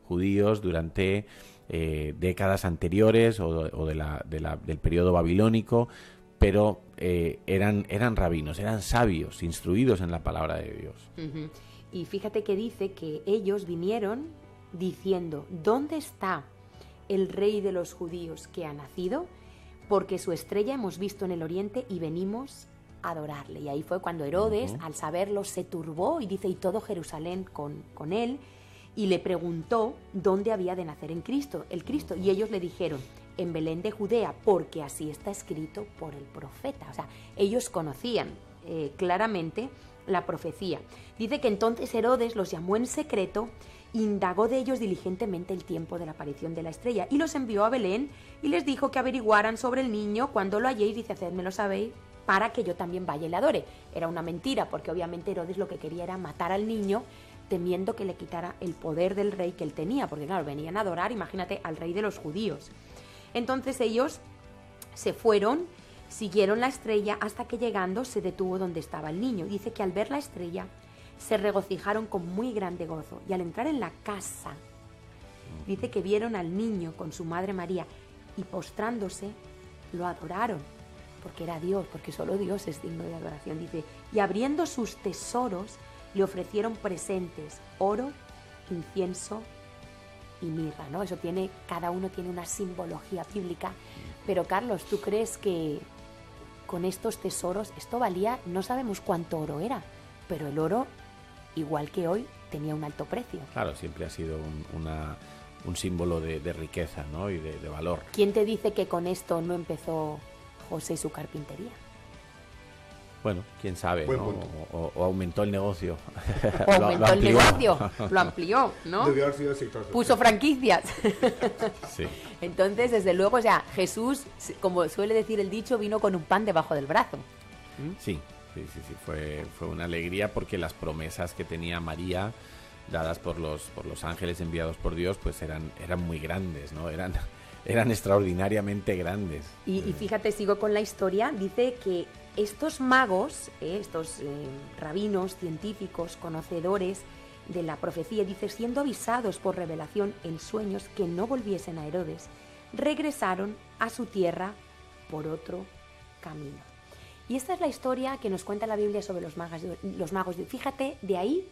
judíos durante décadas anteriores o del periodo babilónico, pero eran rabinos, eran sabios, instruidos en la palabra de Dios. Y fíjate que dice que ellos vinieron diciendo, ¿dónde está el rey de los judíos que ha nacido? Porque su estrella hemos visto en el oriente y venimos a adorarle. Y ahí fue cuando Herodes, al saberlo, se turbó y dice, y todo Jerusalén con él, y le preguntó dónde había de nacer el Cristo. Y ellos le dijeron, en Belén de Judea, porque así está escrito por el profeta. O sea, ellos conocían claramente la profecía. Dice que entonces Herodes los llamó en secreto, indagó de ellos diligentemente el tiempo de la aparición de la estrella y los envió a Belén y les dijo que averiguaran sobre el niño. Cuando lo halléis, dice, hacedmelo saber para que yo también vaya y le adore. Era una mentira, porque obviamente Herodes lo que quería era matar al niño, temiendo que le quitara el poder del rey que él tenía, porque claro, venían a adorar, imagínate, al rey de los judíos. Entonces ellos se fueron, siguieron la estrella hasta que llegando se detuvo donde estaba el niño. Dice que al ver la estrella se regocijaron con muy grande gozo, y al entrar en la casa dice que vieron al niño con su madre María y postrándose lo adoraron, porque era Dios, porque solo Dios es digno de adoración. Dice, y abriendo sus tesoros le ofrecieron presentes, oro, incienso y mirra, ¿no? Eso cada uno tiene una simbología bíblica. Pero Carlos, ¿tú crees que con estos tesoros, esto valía, no sabemos cuánto oro era, pero el oro, igual que hoy, tenía un alto precio? Claro, siempre ha sido un símbolo de riqueza, ¿no? Y de valor. ¿Quién te dice que con esto no empezó José y su carpintería? Bueno, quién sabe, ¿no? O aumentó el negocio. O aumentó el negocio, lo amplió, ¿no? Debió haber sido exitoso. Puso franquicias. Sí. Entonces, desde luego, o sea, Jesús, como suele decir el dicho, vino con un pan debajo del brazo. Sí. Fue una alegría, porque las promesas que tenía María, dadas por los ángeles enviados por Dios, pues eran muy grandes, ¿no? Eran extraordinariamente grandes. Y fíjate, sigo con la historia, dice que estos magos, estos rabinos, científicos, conocedores, de la profecía, dice, siendo avisados por revelación en sueños que no volviesen a Herodes, regresaron a su tierra por otro camino. Y esta es la historia que nos cuenta la Biblia sobre los magos. Fíjate, de ahí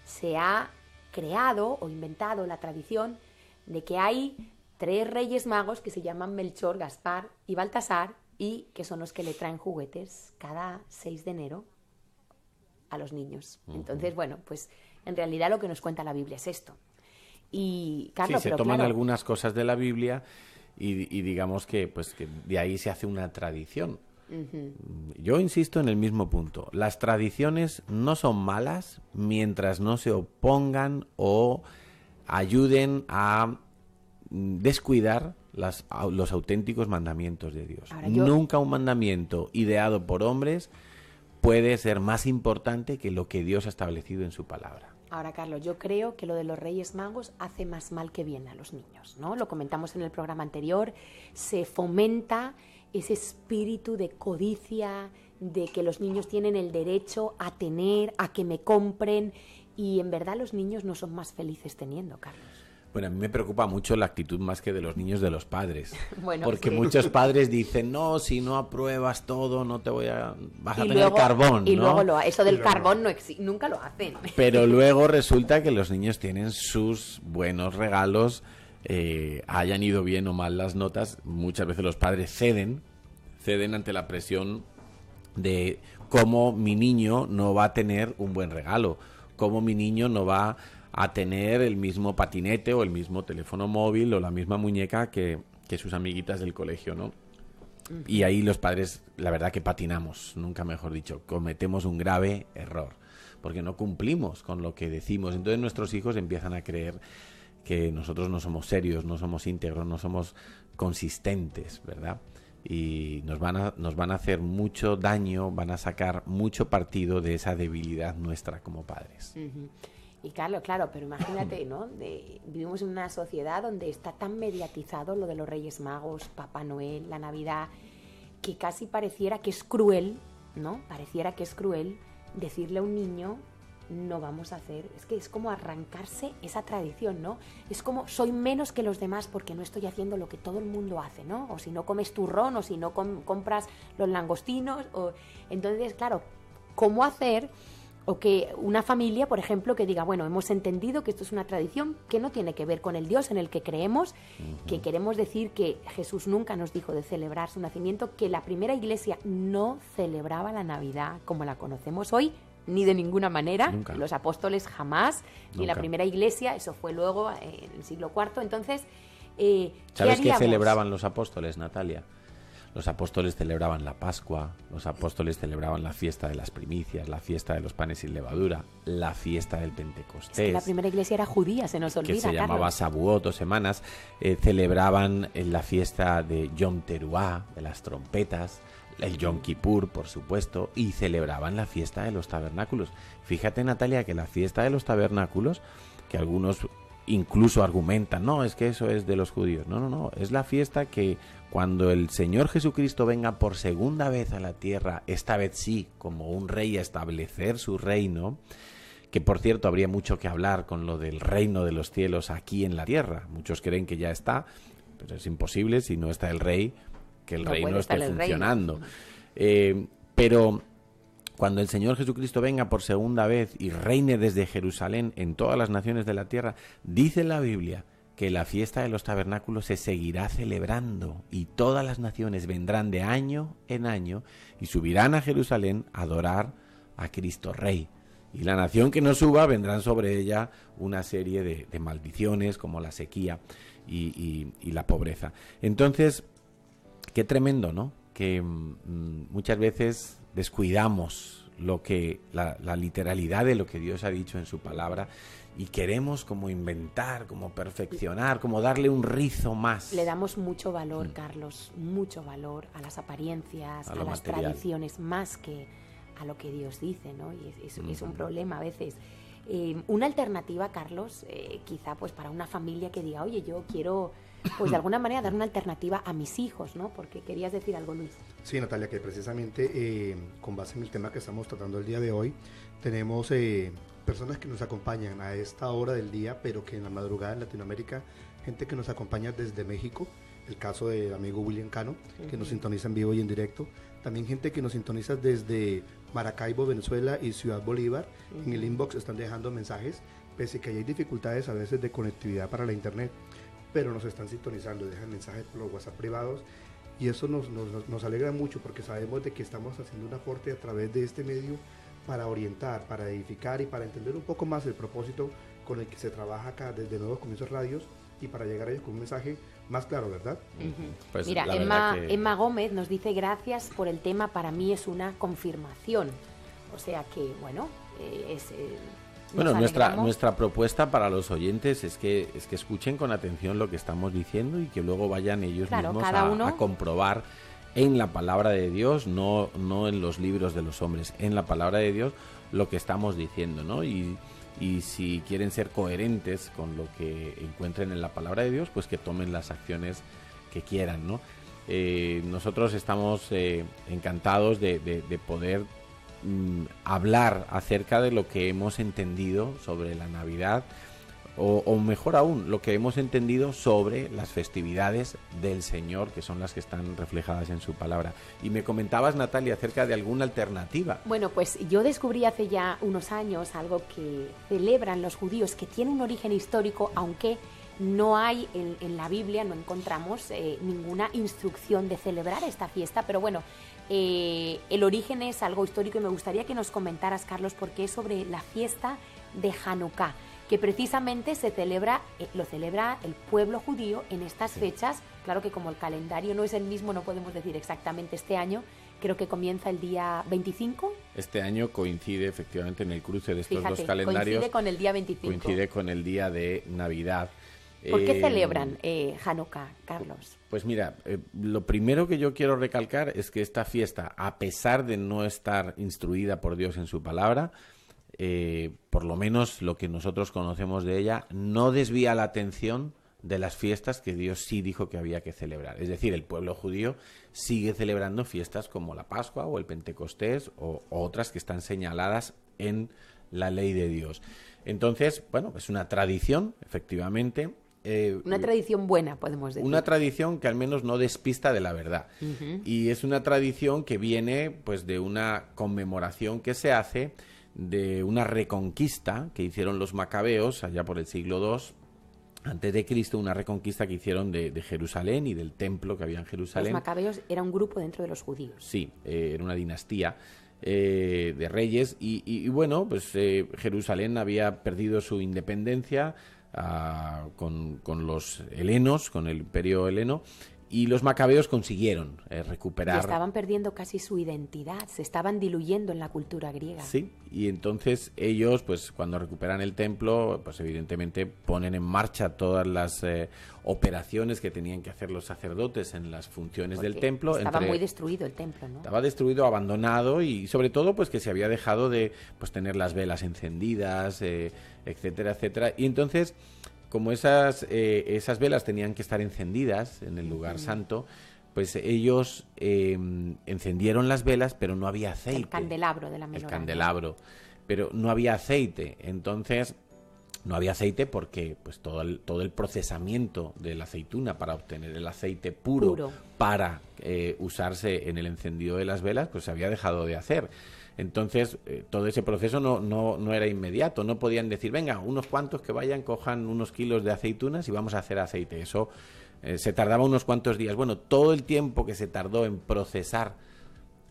se ha creado o inventado la tradición de que hay 3 reyes magos que se llaman Melchor, Gaspar y Baltasar, y que son los que le traen juguetes cada 6 de enero a los niños. Entonces, bueno, pues en realidad lo que nos cuenta la Biblia es esto. Y Carlos, sí, se toman algunas cosas de la Biblia y digamos que, pues, que de ahí se hace una tradición. Yo insisto en el mismo punto. Las tradiciones no son malas mientras no se opongan o ayuden a descuidar los auténticos mandamientos de Dios. Nunca un mandamiento ideado por hombres puede ser más importante que lo que Dios ha establecido en su palabra. Ahora, Carlos, yo creo que lo de los Reyes Magos hace más mal que bien a los niños, ¿no? Lo comentamos en el programa anterior, se fomenta ese espíritu de codicia, de que los niños tienen el derecho a tener, a que me compren, y en verdad los niños no son más felices teniendo, Carlos. Bueno, a mí me preocupa mucho la actitud más que de los niños de los padres. Bueno, porque sí. Muchos padres dicen, no, si no apruebas todo, no te vas a tener carbón, y ¿no? luego eso del carbón nunca lo hacen. Pero luego resulta que los niños tienen sus buenos regalos, hayan ido bien o mal las notas. Muchas veces los padres ceden ante la presión de cómo mi niño no va a tener un buen regalo, cómo mi niño no va a tener el mismo patinete o el mismo teléfono móvil o la misma muñeca que sus amiguitas del colegio, ¿no? Y ahí los padres, la verdad que patinamos, nunca mejor dicho, cometemos un grave error, porque no cumplimos con lo que decimos. Entonces nuestros hijos empiezan a creer que nosotros no somos serios, no somos íntegros, no somos consistentes, ¿verdad? Y nos van a hacer mucho daño, van a sacar mucho partido de esa debilidad nuestra como padres. Y claro, pero imagínate, ¿no? Vivimos en una sociedad donde está tan mediatizado lo de los Reyes Magos, Papá Noel, la Navidad, que casi pareciera que es cruel, ¿no? Pareciera que es cruel decirle a un niño, no vamos a hacer. Es que es como arrancarse esa tradición, ¿no? Es como, soy menos que los demás porque no estoy haciendo lo que todo el mundo hace, ¿no? O si no comes turrón, o si no compras los langostinos, Entonces, claro, ¿cómo hacer? O que una familia, por ejemplo, que diga, bueno, hemos entendido que esto es una tradición que no tiene que ver con el Dios en el que creemos, que queremos decir que Jesús nunca nos dijo de celebrar su nacimiento, que la primera iglesia no celebraba la Navidad como la conocemos hoy, ni de ninguna manera. Nunca. Los apóstoles jamás, ni la primera iglesia, eso fue luego en el siglo IV. Entonces, ¿sabes qué celebraban los apóstoles, Natalia? Los apóstoles celebraban la Pascua, los apóstoles celebraban la fiesta de las primicias, la fiesta de los panes sin levadura, la fiesta del Pentecostés. Es que la primera iglesia era judía, se nos olvida, que se llamaba Shavuot o semanas. Celebraban la fiesta de Yom Teruah, de las trompetas, el Yom Kippur, por supuesto, y celebraban la fiesta de los tabernáculos. Fíjate, Natalia, que la fiesta de los tabernáculos, que algunos incluso argumentan, no, es que eso es de los judíos. No, es la fiesta que cuando el Señor Jesucristo venga por segunda vez a la tierra, esta vez sí, como un rey a establecer su reino, que por cierto habría mucho que hablar con lo del reino de los cielos aquí en la tierra. Muchos creen que ya está, pero es imposible si no está el rey, que el reino esté funcionando. Pero cuando el Señor Jesucristo venga por segunda vez y reine desde Jerusalén en todas las naciones de la tierra, dice la Biblia que la fiesta de los tabernáculos se seguirá celebrando y todas las naciones vendrán de año en año y subirán a Jerusalén a adorar a Cristo Rey. Y la nación que no suba vendrán sobre ella una serie de maldiciones como la sequía y la pobreza. Entonces, qué tremendo, ¿no? Que muchas veces descuidamos la literalidad de lo que Dios ha dicho en su palabra y queremos como inventar, como perfeccionar, como darle un rizo más. Le damos mucho valor, Carlos, mucho valor a las apariencias, a las tradiciones, más que a lo que Dios dice, ¿no? Y es un problema a veces. Una alternativa, Carlos, quizá pues para una familia que diga, oye, yo quiero, pues de alguna manera dar una alternativa a mis hijos, ¿no? Porque querías decir algo, Luis. Sí, Natalia, que precisamente con base en el tema que estamos tratando el día de hoy, tenemos personas que nos acompañan a esta hora del día, pero que en la madrugada en Latinoamérica, gente que nos acompaña desde México, el caso del amigo William Cano, que nos sintoniza en vivo y en directo, también gente que nos sintoniza desde Maracaibo, Venezuela y Ciudad Bolívar, en el inbox están dejando mensajes, pese a que hay dificultades a veces de conectividad para la internet, pero nos están sintonizando, dejan mensajes por los WhatsApp privados, y eso nos alegra mucho porque sabemos de que estamos haciendo un aporte a través de este medio para orientar, para edificar y para entender un poco más el propósito con el que se trabaja acá desde Nuevos Comienzos Radios y para llegar a ellos con un mensaje más claro, ¿verdad? Pues mira, Emma Gómez nos dice: gracias por el tema, para mí es una confirmación. O sea que, bueno, bueno, nuestra propuesta para los oyentes es que escuchen con atención lo que estamos diciendo y que luego vayan ellos mismos a comprobar en la palabra de Dios, no en los libros de los hombres, en la palabra de Dios lo que estamos diciendo, ¿no? Y si quieren ser coherentes con lo que encuentren en la palabra de Dios, pues que tomen las acciones que quieran, ¿no? Nosotros estamos encantados de poder hablar acerca de lo que hemos entendido sobre la Navidad, o mejor aún, lo que hemos entendido sobre las festividades del Señor, que son las que están reflejadas en su palabra. Y me comentabas, Natalia, acerca de alguna alternativa. Bueno, pues yo descubrí hace ya unos años algo que celebran los judíos, que tiene un origen histórico, aunque no hay en la Biblia, no encontramos ninguna instrucción de celebrar esta fiesta, pero bueno, el origen es algo histórico y me gustaría que nos comentaras, Carlos, porque es sobre la fiesta de Hanukkah, que precisamente lo celebra el pueblo judío en estas fechas. Claro que como el calendario no es el mismo, no podemos decir exactamente este año, creo que comienza el día 25. Este año coincide efectivamente en el cruce de estos dos calendarios. Coincide con el día 25. Coincide con el día de Navidad. ¿Por qué celebran Hanukkah, Carlos? Pues mira, lo primero que yo quiero recalcar es que esta fiesta, a pesar de no estar instruida por Dios en su palabra, por lo menos lo que nosotros conocemos de ella, no desvía la atención de las fiestas que Dios sí dijo que había que celebrar. Es decir, el pueblo judío sigue celebrando fiestas como la Pascua o el Pentecostés o otras que están señaladas en la ley de Dios. Entonces, bueno, es una tradición, efectivamente. Una tradición buena, podemos decir. Una tradición que al menos no despista de la verdad. Y es una tradición que viene pues de una conmemoración que se hace de una reconquista que hicieron los macabeos allá por el siglo II antes de Cristo, una reconquista que hicieron de Jerusalén y del templo que había en Jerusalén. Los macabeos era un grupo dentro de los judíos. Sí, era una dinastía de reyes y bueno, pues Jerusalén había perdido su independencia con los helenos, con el imperio heleno, y los macabeos consiguieron recuperar. Y estaban perdiendo casi su identidad, se estaban diluyendo en la cultura griega. Sí, y entonces ellos, pues cuando recuperan el templo, pues evidentemente ponen en marcha todas las operaciones que tenían que hacer los sacerdotes en las funciones del templo. Estaba muy destruido el templo, ¿no? Estaba destruido, abandonado y sobre todo pues que se había dejado de pues tener las velas encendidas, etcétera, etcétera. Y entonces, como esas velas tenían que estar encendidas en el lugar santo, pues ellos encendieron las velas, pero no había aceite. El candelabro de la menorá. El candelabro, pero no había aceite. Entonces, no había aceite porque pues todo el procesamiento de la aceituna para obtener el aceite puro. Para usarse en el encendido de las velas, pues se había dejado de hacer. Entonces, todo ese proceso no era inmediato. No podían decir, venga, unos cuantos que vayan, cojan unos kilos de aceitunas y vamos a hacer aceite. Eso se tardaba unos cuantos días. Bueno, todo el tiempo que se tardó en procesar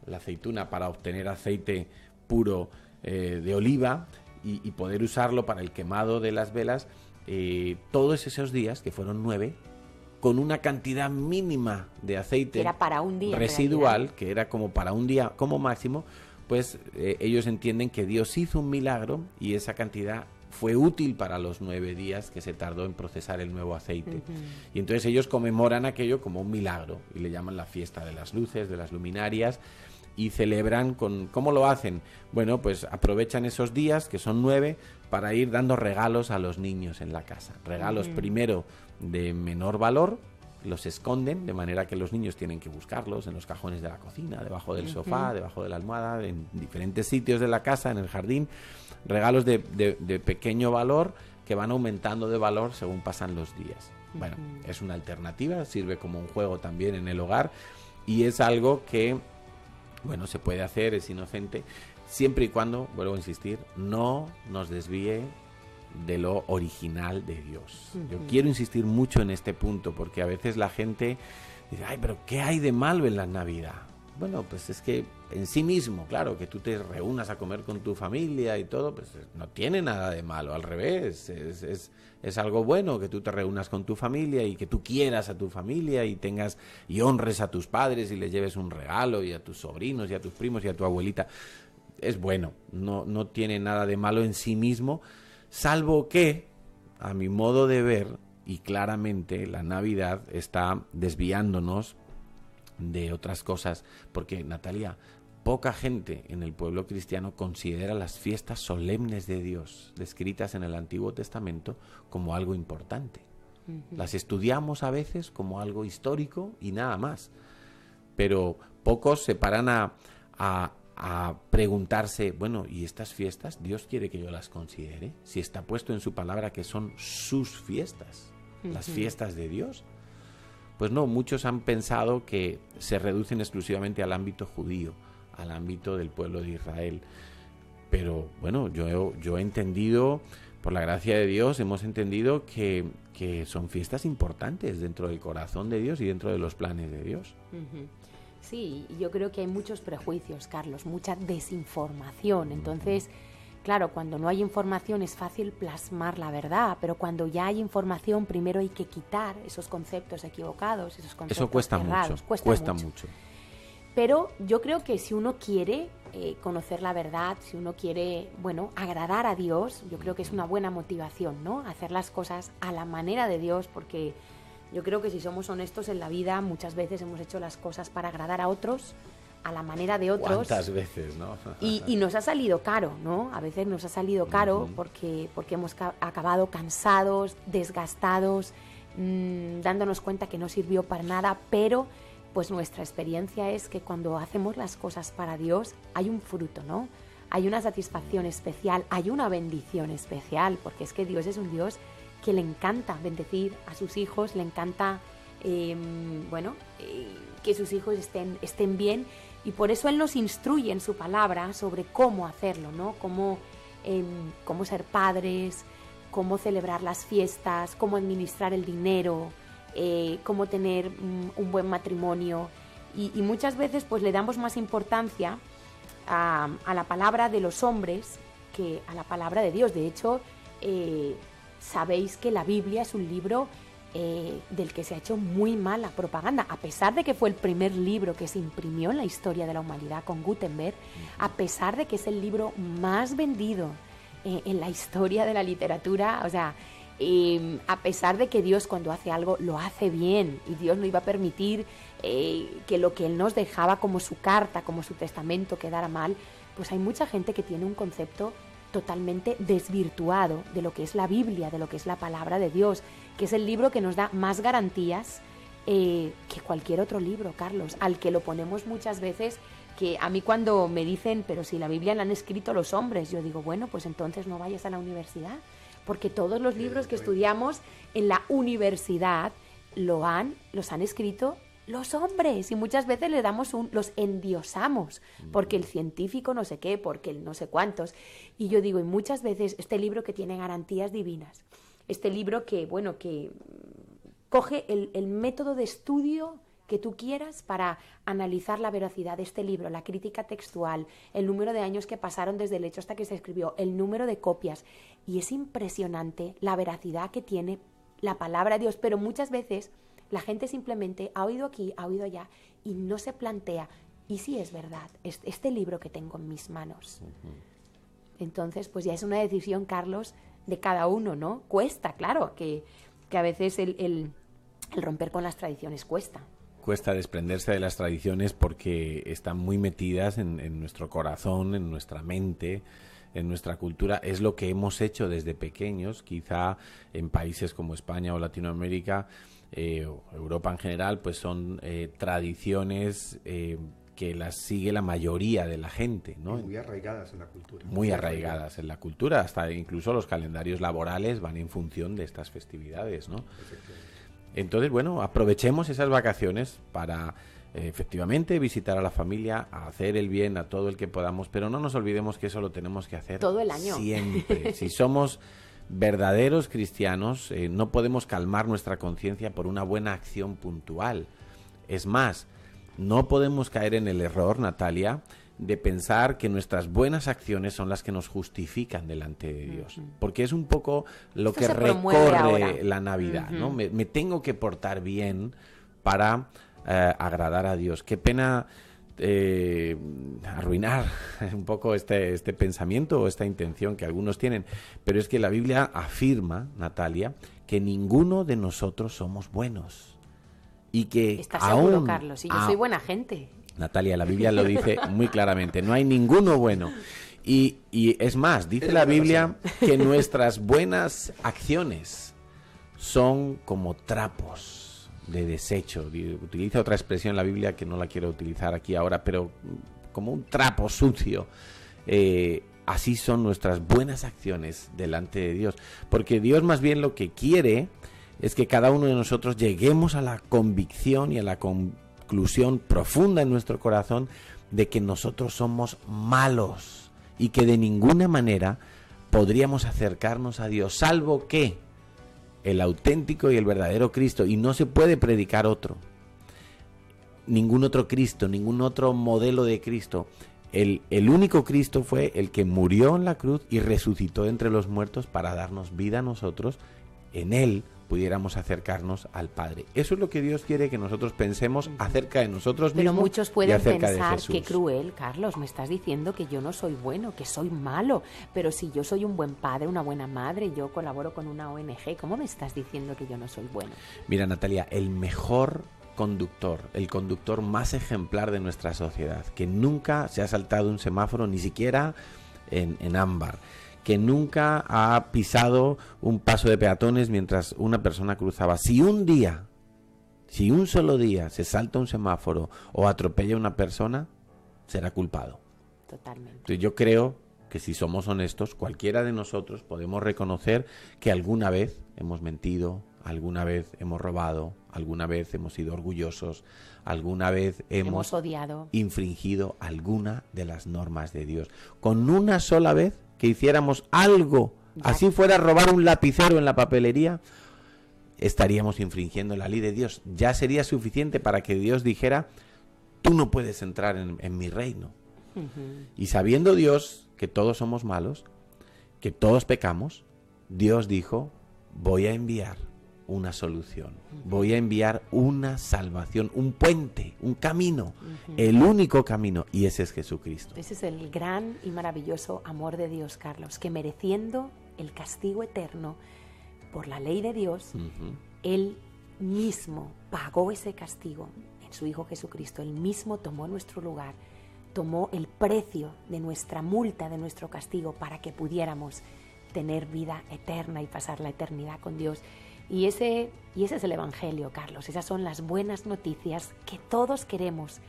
la aceituna para obtener aceite puro de oliva y poder usarlo para el quemado de las velas, todos esos días, que fueron 9, con una cantidad mínima de aceite era para un día, residual, que era como para un día como máximo, pues ellos entienden que Dios hizo un milagro y esa cantidad fue útil para los 9 días que se tardó en procesar el nuevo aceite. Y entonces ellos conmemoran aquello como un milagro y le llaman la fiesta de las luces, de las luminarias, y celebran ¿cómo lo hacen? Bueno, pues aprovechan esos días, que son 9, para ir dando regalos a los niños en la casa. Regalos primero de menor valor, los esconden, de manera que los niños tienen que buscarlos en los cajones de la cocina, debajo del sofá, debajo de la almohada, en diferentes sitios de la casa, en el jardín. Regalos de pequeño valor que van aumentando de valor según pasan los días. Bueno, es una alternativa, sirve como un juego también en el hogar y es algo que, bueno, se puede hacer, es inocente, siempre y cuando, vuelvo a insistir, no nos desvíe de lo original de Dios. Yo quiero insistir mucho en este punto porque a veces la gente dice, ay, pero ¿qué hay de malo en la Navidad? Bueno, pues es que en sí mismo, claro, que tú te reúnas a comer con tu familia y todo, pues no tiene nada de malo, al revés, es algo bueno que tú te reúnas con tu familia y que tú quieras a tu familia y tengas y honres a tus padres y les lleves un regalo y a tus sobrinos y a tus primos y a tu abuelita. Es bueno, no tiene nada de malo en sí mismo, salvo que, a mi modo de ver, y claramente la Navidad está desviándonos de otras cosas, porque, Natalia, poca gente en el pueblo cristiano considera las fiestas solemnes de Dios, descritas en el Antiguo Testamento, como algo importante. Las estudiamos a veces como algo histórico y nada más, pero pocos se paran a preguntarse, bueno, ¿y estas fiestas Dios quiere que yo las considere? Si está puesto en su palabra que son sus fiestas, las fiestas de Dios. Pues no, muchos han pensado que se reducen exclusivamente al ámbito judío, al ámbito del pueblo de Israel. Pero bueno, yo he entendido, por la gracia de Dios, hemos entendido que son fiestas importantes dentro del corazón de Dios y dentro de los planes de Dios. Sí, yo creo que hay muchos prejuicios, Carlos, mucha desinformación. Entonces, claro, cuando no hay información es fácil plasmar la verdad, pero cuando ya hay información, primero hay que quitar esos conceptos equivocados, esos conceptos Eso cuesta errados. Cuesta mucho. Pero yo creo que si uno quiere conocer la verdad, si uno quiere, bueno, agradar a Dios, yo creo que es una buena motivación, ¿no? Hacer las cosas a la manera de Dios, porque yo creo que si somos honestos en la vida, muchas veces hemos hecho las cosas para agradar a otros, a la manera de otros. ¿Cuántas veces, no? y nos ha salido caro, ¿no? A veces nos ha salido caro porque hemos acabado cansados, desgastados, dándonos cuenta que no sirvió para nada, pero pues nuestra experiencia es que cuando hacemos las cosas para Dios hay un fruto, ¿no? Hay una satisfacción especial, hay una bendición especial, porque es que Dios es un Dios que le encanta bendecir a sus hijos, le encanta, que sus hijos estén bien, y por eso Él nos instruye en su palabra sobre cómo hacerlo, ¿no? Cómo ser padres, cómo celebrar las fiestas, cómo administrar el dinero, cómo tener un buen matrimonio, y muchas veces pues le damos más importancia a la palabra de los hombres que a la palabra de Dios. De hecho, sabéis que la Biblia es un libro del que se ha hecho muy mala propaganda, a pesar de que fue el primer libro que se imprimió en la historia de la humanidad con Gutenberg, a pesar de que es el libro más vendido en la historia de la literatura, o sea, a pesar de que Dios cuando hace algo lo hace bien, y Dios no iba a permitir que lo que Él nos dejaba como su carta, como su testamento quedara mal, pues hay mucha gente que tiene un concepto totalmente desvirtuado de lo que es la Biblia, de lo que es la palabra de Dios, que es el libro que nos da más garantías que cualquier otro libro, Carlos, al que lo ponemos muchas veces, que a mí cuando me dicen, pero si la Biblia la han escrito los hombres, yo digo, bueno, pues entonces no vayas a la universidad, porque todos los libros que estudiamos en la universidad los han escrito los hombres, y muchas veces le damos los endiosamos, porque el científico no sé qué, porque el no sé cuántos, y yo digo, y muchas veces este libro que tiene garantías divinas, este libro que, bueno, que coge el método de estudio que tú quieras para analizar la veracidad de este libro, la crítica textual, el número de años que pasaron desde el hecho hasta que se escribió, el número de copias, y es impresionante la veracidad que tiene la palabra de Dios, pero muchas veces la gente simplemente ha oído aquí, ha oído allá, y no se plantea, ¿y si es verdad este libro que tengo en mis manos? Entonces, pues ya es una decisión, Carlos, de cada uno, ¿no? Cuesta, claro, que a veces el romper con las tradiciones cuesta. Cuesta desprenderse de las tradiciones porque están muy metidas en nuestro corazón, en nuestra mente, en nuestra cultura. Es lo que hemos hecho desde pequeños. Quizá en países como España o Latinoamérica Europa en general, pues son tradiciones que las sigue la mayoría de la gente, ¿no? Y muy arraigadas en la cultura. Muy arraigadas en la cultura, hasta incluso los calendarios laborales van en función de estas festividades, ¿no? Entonces, bueno, aprovechemos esas vacaciones para efectivamente visitar a la familia, a hacer el bien a todo el que podamos, pero no nos olvidemos que eso lo tenemos que hacer todo el año. Siempre. Si somos verdaderos cristianos, no podemos calmar nuestra conciencia por una buena acción puntual. Es más, no podemos caer en el error, Natalia, de pensar que nuestras buenas acciones son las que nos justifican delante de Dios. Porque es un poco lo que recorre la Navidad, ¿no? Me tengo que portar bien para agradar a Dios. Qué pena arruinar un poco este pensamiento o esta intención que algunos tienen. Pero es que la Biblia afirma, Natalia, que ninguno de nosotros somos buenos. Y que ¿estás seguro, Carlos? Y yo soy buena gente. Natalia, la Biblia lo dice muy claramente. No hay ninguno bueno. Y es más, dice la Biblia que nuestras buenas acciones son como trapos de desecho. Utiliza otra expresión en la Biblia que no la quiero utilizar aquí ahora, pero como un trapo sucio. Así son nuestras buenas acciones delante de Dios. Porque Dios más bien lo que quiere es que cada uno de nosotros lleguemos a la convicción y a la conclusión profunda en nuestro corazón de que nosotros somos malos y que de ninguna manera podríamos acercarnos a Dios, salvo que el auténtico y el verdadero Cristo, y no se puede predicar otro, ningún otro Cristo, ningún otro modelo de Cristo. El único Cristo fue el que murió en la cruz y resucitó entre los muertos para darnos vida a nosotros. En Él pudiéramos acercarnos al Padre. Eso es lo que Dios quiere que nosotros pensemos acerca de nosotros mismos. Pero muchos pueden pensar, qué cruel, Carlos, me estás diciendo que yo no soy bueno, que soy malo, pero si yo soy un buen padre, una buena madre, yo colaboro con una ONG, ¿cómo me estás diciendo que yo no soy bueno? Mira, Natalia, el mejor conductor, el conductor más ejemplar de nuestra sociedad, que nunca se ha saltado un semáforo, ni siquiera en ámbar, que nunca ha pisado un paso de peatones mientras una persona cruzaba. Si un solo día se salta un semáforo o atropella a una persona, será culpado. Totalmente. Entonces yo creo que si somos honestos, cualquiera de nosotros podemos reconocer que alguna vez hemos mentido, alguna vez hemos robado, alguna vez hemos sido orgullosos, alguna vez hemos odiado, infringido alguna de las normas de Dios. Con una sola vez que hiciéramos algo, así fuera robar un lapicero en la papelería, estaríamos infringiendo la ley de Dios. Ya sería suficiente para que Dios dijera, tú no puedes entrar en mi reino. Y sabiendo Dios que todos somos malos, que todos pecamos, Dios dijo, voy a enviar una solución, voy a enviar una salvación, un puente, un camino, el único camino, y ese es Jesucristo. Ese es el gran y maravilloso amor de Dios, Carlos, que mereciendo el castigo eterno por la ley de Dios, Él mismo pagó ese castigo en su Hijo Jesucristo. Él mismo tomó nuestro lugar, tomó el precio de nuestra multa, de nuestro castigo, para que pudiéramos tener vida eterna y pasar la eternidad con Dios. Y ese es el Evangelio, Carlos. Esas son las buenas noticias que todos queremos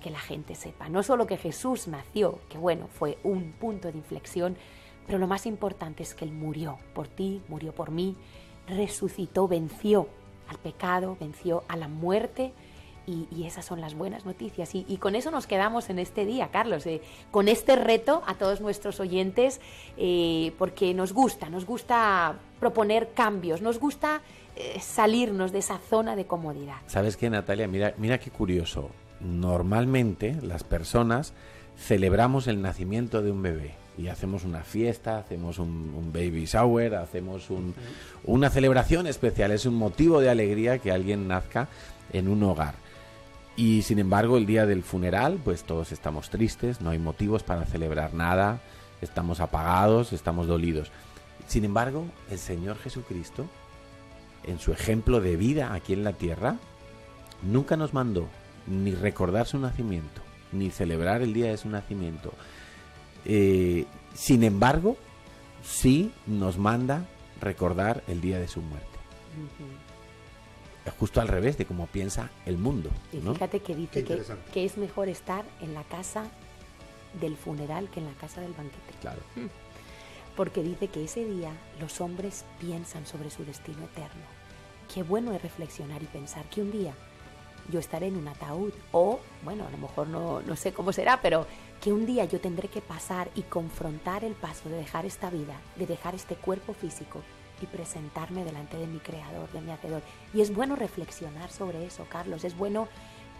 que la gente sepa. No solo que Jesús nació, que bueno, fue un punto de inflexión, pero lo más importante es que Él murió por ti, murió por mí, resucitó, venció al pecado, venció a la muerte. Y esas son las buenas noticias. Y con eso nos quedamos en este día, Carlos, con este reto a todos nuestros oyentes, porque nos gusta proponer cambios, nos gusta salirnos de esa zona de comodidad. ¿Sabes qué, Natalia? Mira qué curioso. Normalmente las personas celebramos el nacimiento de un bebé y hacemos una fiesta, hacemos un baby shower, hacemos una celebración especial. Es un motivo de alegría que alguien nazca en un hogar. Y sin embargo, el día del funeral, pues todos estamos tristes, no hay motivos para celebrar nada, estamos apagados, estamos dolidos. Sin embargo, el Señor Jesucristo, en su ejemplo de vida aquí en la tierra, nunca nos mandó ni recordar su nacimiento, ni celebrar el día de su nacimiento. Sin embargo, sí nos manda recordar el día de su muerte. justo al revés de cómo piensa el mundo, ¿no? Y fíjate que dice que es mejor estar en la casa del funeral que en la casa del banquete. Claro. Porque dice que ese día los hombres piensan sobre su destino eterno. Qué bueno es reflexionar y pensar que un día yo estaré en un ataúd, o, bueno, a lo mejor no sé cómo será, pero que un día yo tendré que pasar y confrontar el paso de dejar esta vida, de dejar este cuerpo físico y presentarme delante de mi Creador, de mi Hacedor. Y es bueno reflexionar sobre eso, Carlos, es bueno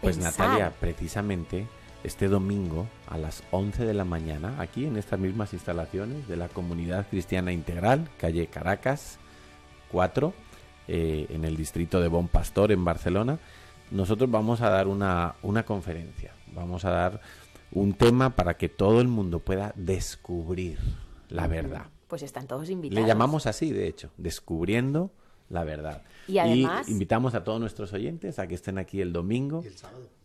pensar. Pues Natalia, precisamente este domingo a las 11 de la mañana, aquí en estas mismas instalaciones de la Comunidad Cristiana Integral, calle Caracas 4, en el distrito de Bon Pastor, en Barcelona, nosotros vamos a dar una conferencia, vamos a dar un tema para que todo el mundo pueda descubrir la verdad. Pues están todos invitados. Le llamamos así, de hecho, descubriendo la verdad. Y además, invitamos a todos nuestros oyentes a que estén aquí el domingo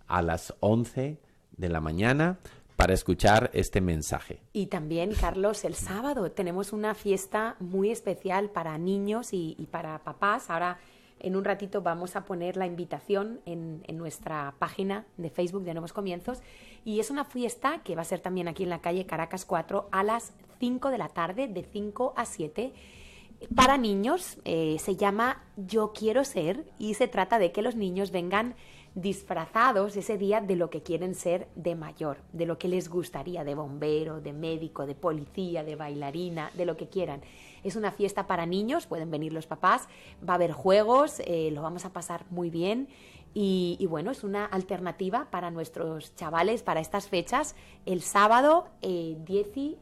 a las 11 de la mañana para escuchar este mensaje. Y también, Carlos, el sábado tenemos una fiesta muy especial para niños y para papás. Ahora, en un ratito vamos a poner la invitación en nuestra página de Facebook de Nuevos Comienzos. Y es una fiesta que va a ser también aquí en la calle Caracas 4 a las 5 de la tarde, de 5 a 7. Para niños, se llama Yo Quiero Ser, y se trata de que los niños vengan disfrazados ese día de lo que quieren ser de mayor, de lo que les gustaría, de bombero, de médico, de policía, de bailarina, de lo que quieran. Es una fiesta para niños, pueden venir los papás, va a haber juegos, lo vamos a pasar muy bien y bueno, es una alternativa para nuestros chavales para estas fechas. El sábado 17,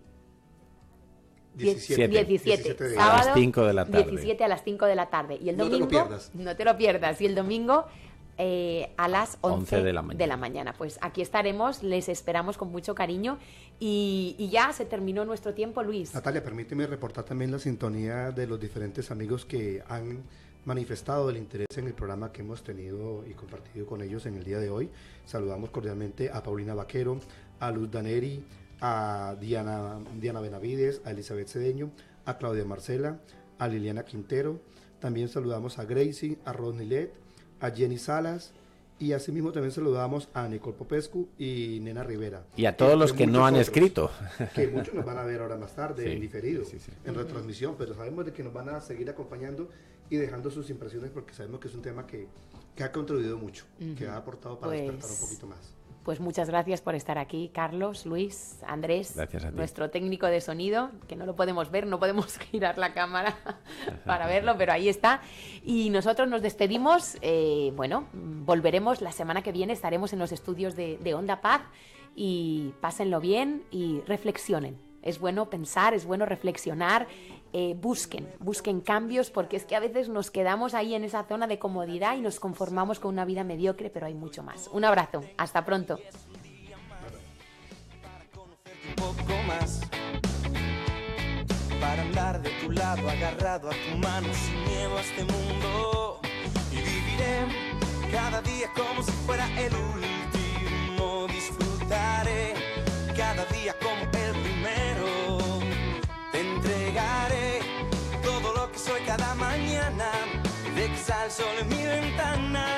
sábado, a las 5 de la tarde. 17 a las 5 de la tarde. Y el domingo, no te lo pierdas. Y el domingo a las 11 de la mañana. Pues aquí estaremos, les esperamos con mucho cariño y ya se terminó nuestro tiempo, Luis. Natalia, permíteme reportar también la sintonía de los diferentes amigos que han manifestado el interés en el programa que hemos tenido y compartido con ellos en el día de hoy. Saludamos cordialmente a Paulina Vaquero, a Luz Daneri, a Diana Benavides, a Elizabeth Cedeño, a Claudia Marcela, a Liliana Quintero. También saludamos a Gracie, a Rodney Led, a Jenny Salas, y asimismo también saludamos a Nicole Popescu y Nena Rivera. Y a todos los que no han escrito. Que muchos nos van a ver ahora más tarde, en diferido, en retransmisión, pero sabemos de que nos van a seguir acompañando y dejando sus impresiones, porque sabemos que es un tema que ha contribuido mucho, que ha aportado para despertar un poquito más. Pues muchas gracias por estar aquí, Carlos, Luis, Andrés, gracias a ti, nuestro técnico de sonido, que no lo podemos ver, no podemos girar la cámara para verlo, pero ahí está. Y nosotros nos despedimos, bueno, volveremos la semana que viene, estaremos en los estudios de Onda Paz, y pásenlo bien y reflexionen. Es bueno pensar, es bueno reflexionar, busquen cambios, porque es que a veces nos quedamos ahí en esa zona de comodidad y nos conformamos con una vida mediocre, pero hay mucho más. Un abrazo, hasta pronto. Para andar de tu lado, agarrado a tu mano, sin miedo a este mundo, y viviré cada día como si fuera el último. Disfrutaré cada día como el primero. Te entregaré todo lo que soy cada mañana, de que sale el sol en mi ventana.